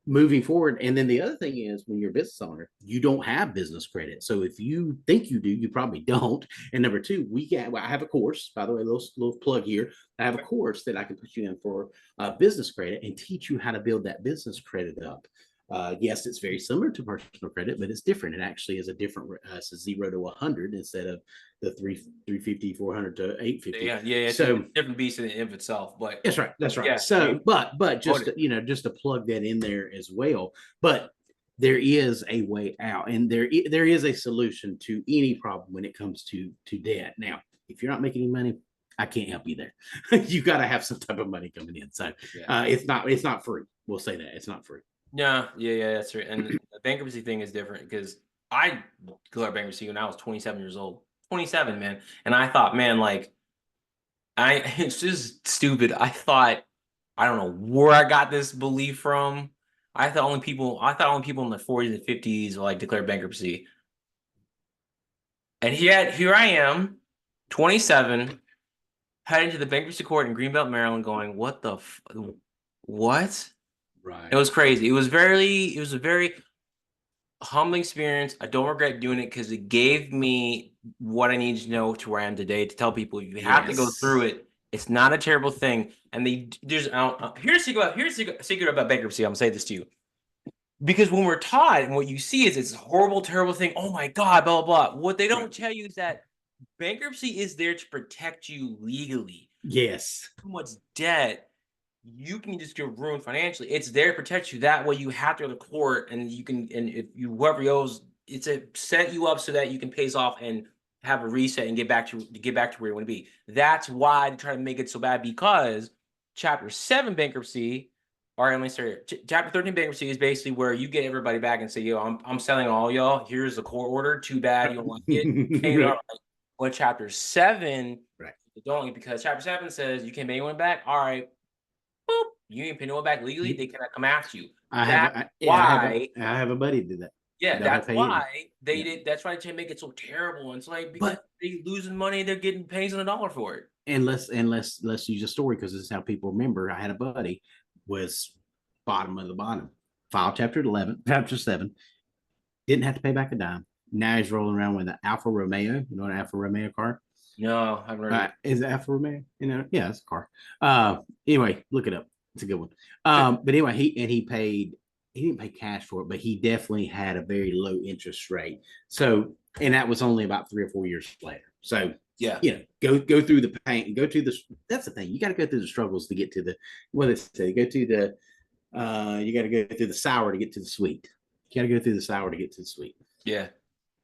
moving forward. And then the other thing is, when you're a business owner, you don't have business credit. So if you think you do, you probably don't. And number two, I have a course, by the way, little plug here. I have a course that I can put you in for business credit and teach you how to build that business credit up. Yes, it's very similar to personal credit, but it's different. It actually is a different, it's a 0 to 100 instead of the 350, 400 to 850. Yeah, it's So a different beast in of itself. But that's right. That's right. yeah, So, but just just to plug that in there as well. But there is a way out, and there is a solution to any problem when it comes to debt. Now, if you're not making any money, I can't help you there. You got to have some type of money coming in. So it's not free. We'll say that it's not free. Yeah, that's right. And the bankruptcy thing is different because I declared bankruptcy when I was 27 years old. 27, man. And I thought, man, like it's just stupid. I don't know where I got this belief from. I thought only people in the 40s and 50s like declared bankruptcy. And here I am, 27, heading to the bankruptcy court in Greenbelt, Maryland, going, what? Right. It was crazy. It was a very humbling experience. I don't regret doing it because it gave me what I needed to know to where I am today to tell people you have to go through it. It's not a terrible thing. And here's a secret about bankruptcy. I'm gonna say this to you. Because when we're taught and what you see is it's a horrible, terrible thing. Oh my God, blah, blah, blah. What they don't tell you is that bankruptcy is there to protect you legally. Yes. Too much debt, you can just get ruined financially. It's there to protect you. That way you have to go to court and you can, and if you, whoever owes, it's a set you up so that you can pay off and have a reset and get back to where you want to be. That's why they try to make it so bad, because Chapter 7 bankruptcy, or let me start here. Chapter 13 bankruptcy is basically where you get everybody back and say, yo, I'm selling all y'all. Here's the court order. Too bad you don't like it. Pay it up. But Chapter 7, don't, because Chapter 7 says you can't pay anyone back. All right. Boop. You ain't pay no one back legally. They cannot come after you. I have a buddy do that. Yeah, that's why they did. That's why they make it so terrible. And it's like because they losing money, they're getting pennies on the dollar for it. And let's use a story because this is how people remember. I had a buddy was bottom of the bottom. Filed chapter 7, didn't have to pay back a dime. Now he's rolling around with an Alfa Romeo. You know an Alfa Romeo car? No, I've heard. Is it Alfa Romeo? Yeah, it's a car. Anyway, look it up. It's a good one. But anyway, he didn't pay cash for it, but he definitely had a very low interest rate. So, and that was only about 3 or 4 years later. So, go through the pain and go to the. That's the thing. You got to go through the struggles to get to the. What did it say? You got to go through the sour to get to the sweet. You got to go through the sour to get to the sweet. Yeah,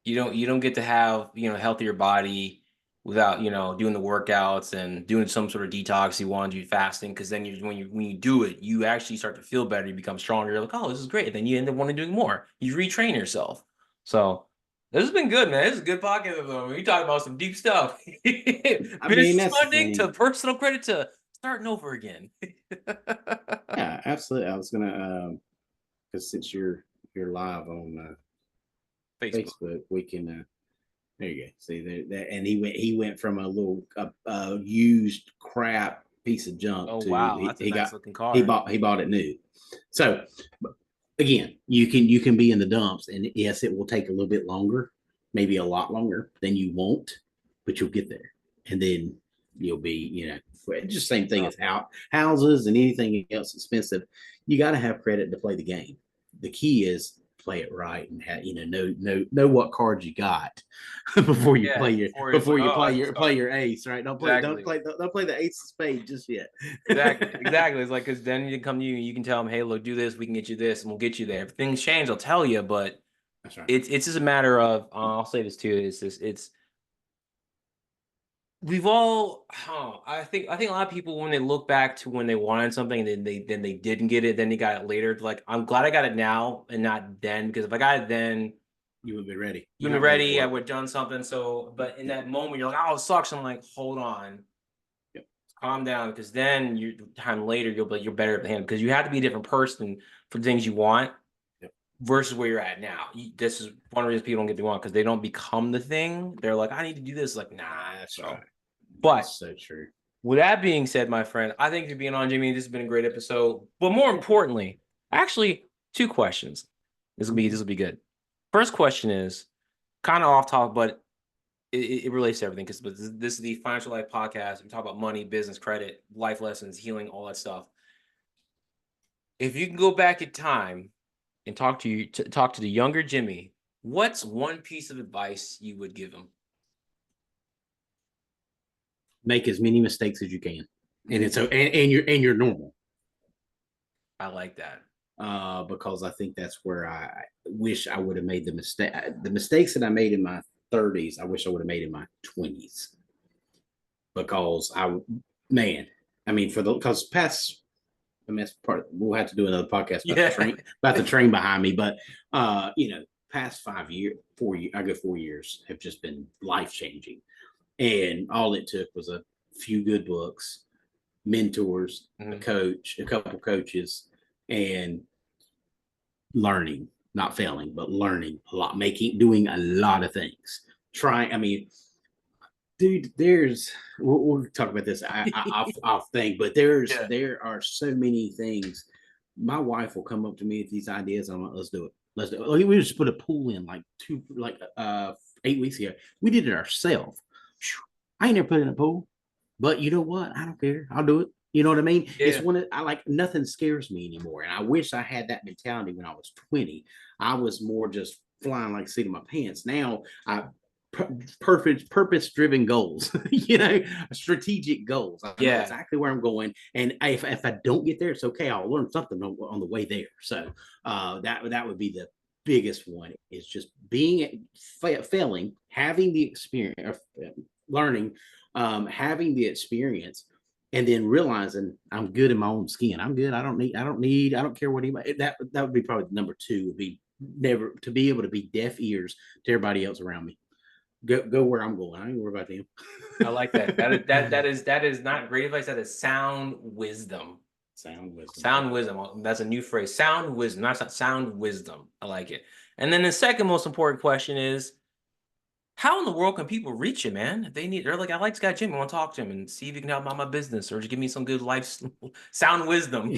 you don't get to have a healthier body without doing the workouts and doing some sort of detox you want to do, fasting, because then when you do it, you actually start to feel better, you become stronger. You're like, oh, this is great. And then you end up wanting to do more. You retrain yourself. So this has been good, man. This is a good podcast though. We talk about some deep stuff. Business funding to personal credit to starting over again. Yeah, absolutely. I was gonna because since you're live on Facebook, we can there you go. See that, and he went from a little used crap piece of junk. Oh to, wow, that's a nice looking car. He bought it new. So again, you can be in the dumps, and yes, it will take a little bit longer, maybe a lot longer than you want, but you'll get there, and then you'll be just same thing as houses and anything else expensive. You got to have credit to play the game. The key is play it right and have, know what cards you got before you play your ace, right? Don't play the ace of spades just yet. Exactly. It's like, because then you come to you can tell them, hey, look, do this, we can get you this, and we'll get you there. If things change, I'll tell you, but that's right. It's just a matter of I'll say this too, it's we've all I think a lot of people, when they look back to when they wanted something and then they didn't get it, then they got it later. Like, I'm glad I got it now and not then, because if I got it then, You wouldn't be ready. You've You're been not ready ready, for I it. would have done something. So, but in Yep. that moment, you're like, oh, it sucks. I'm like, hold on, Yep. calm down, because then you time later you're better at the hand because you have to be a different person for things you want Yep. versus where you're at now. This is one reason people don't get the want because they don't become the thing. They're like, I need to do this. Like, nah, That's bro. right. But That's so true. with that being said, my friend, I think you being on, Jimmy. This has been a great episode. But more importantly, actually, two questions. This will be good. First question is kind of off topic, but it relates to everything because this is the Financial Life podcast. We talk about money, business, credit, life lessons, healing, all that stuff. If you can go back in time and talk to the younger Jimmy, what's one piece of advice you would give him? Make as many mistakes as you can, and it's so and you're normal. I like that. Because I think that's where I wish I would have made the mistakes that I made in my 30s. I wish I would have made in my 20s because man, I mean, because past, I mean, that's part. We'll have to do another podcast about the train behind me, but past 5 years, 4 years, I go 4 years have just been life changing, and all it took was a few good books, mentors, a coach, a couple coaches, and learning, not failing, but learning a lot, doing a lot of things. I mean, dude, we'll talk about this off thing, but there are so many things. My wife will come up to me with these ideas. I'm like, let's do it. Let's do it. Like, we just put a pool in like 8 weeks ago. We did it ourselves. I ain't never put in a pool, but you know what? I don't care. I'll do it. You know what I mean? Yeah. It's one of I like nothing scares me anymore. And I wish I had that mentality when I was 20. I was more just flying like a seat in my pants. Now I purpose driven goals, strategic goals. I know exactly where I'm going. And if I don't get there, it's okay. I'll learn something on the way there. So that would be the biggest one is just being failing, having the experience, learning, having the experience, and then realizing I'm good in my own skin. I'm good. I don't care what anybody. That would be probably number two. Would be never to be able to be deaf ears to everybody else around me. Go where I'm going. I ain't worry about them. I like that. That is not great advice. That is sound wisdom. Sound wisdom. Sound wisdom. That's a new phrase. Sound wisdom. Not sound wisdom. I like it. And then the second most important question is, how in the world can people reach you, man? They're like, I like this guy Jimmy. I want to talk to him and see if he can help me out my business or just give me some good life sound wisdom.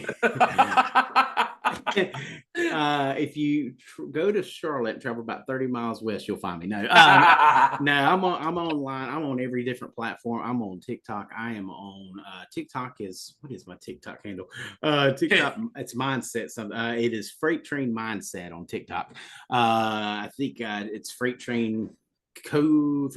If you go to Charlotte, travel about 30 miles west, you'll find me. No, I'm online. I'm on every different platform. I'm on TikTok. I am on TikTok. What is my TikTok handle? TikTok. It's mindset. It is Freight Train Mindset on TikTok. I think it's Freight Train for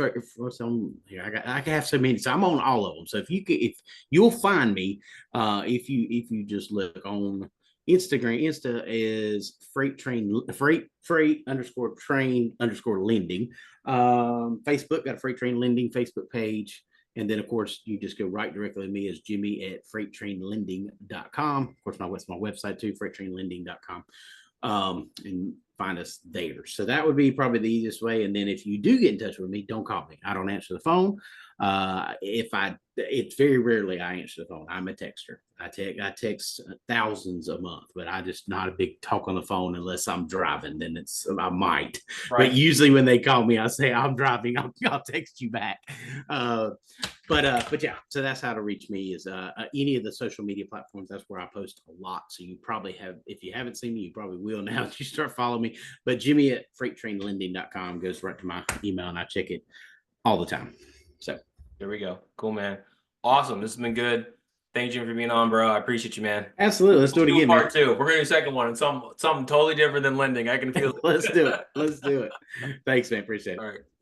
some here. I have so many, so I'm on all of them. So if you'll find me, if you just look on Instagram. Insta is freight underscore train underscore lending. Facebook got a freight train lending Facebook page. And then, of course, you just go right directly to me as Jimmy at freighttrainlending.com. Of course, my website too, freighttrainlending.com. And find us there. So that would be probably the easiest way. And then if you do get in touch with me, don't call me. I don't answer the phone. It's very rarely I answer the phone. I'm a texter. I text thousands a month, but I just not a big talk on the phone unless I'm driving. Then I might. Right. But usually when they call me, I say I'm driving. I'll text you back. But yeah, so that's how to reach me is any of the social media platforms. That's where I post a lot. So you probably have, if you haven't seen me, you probably will now that you start following me. But Jimmy at freighttrainlending.com goes right to my email and I check it all the time. So there we go. Cool, man. Awesome. This has been good. Thank you, Jim, for being on, bro. I appreciate you, man. Absolutely. Let's do it again, part two. We're going to do a second one and something totally different than lending. I can feel it. Let's do it. Thanks, man. Appreciate it. All right.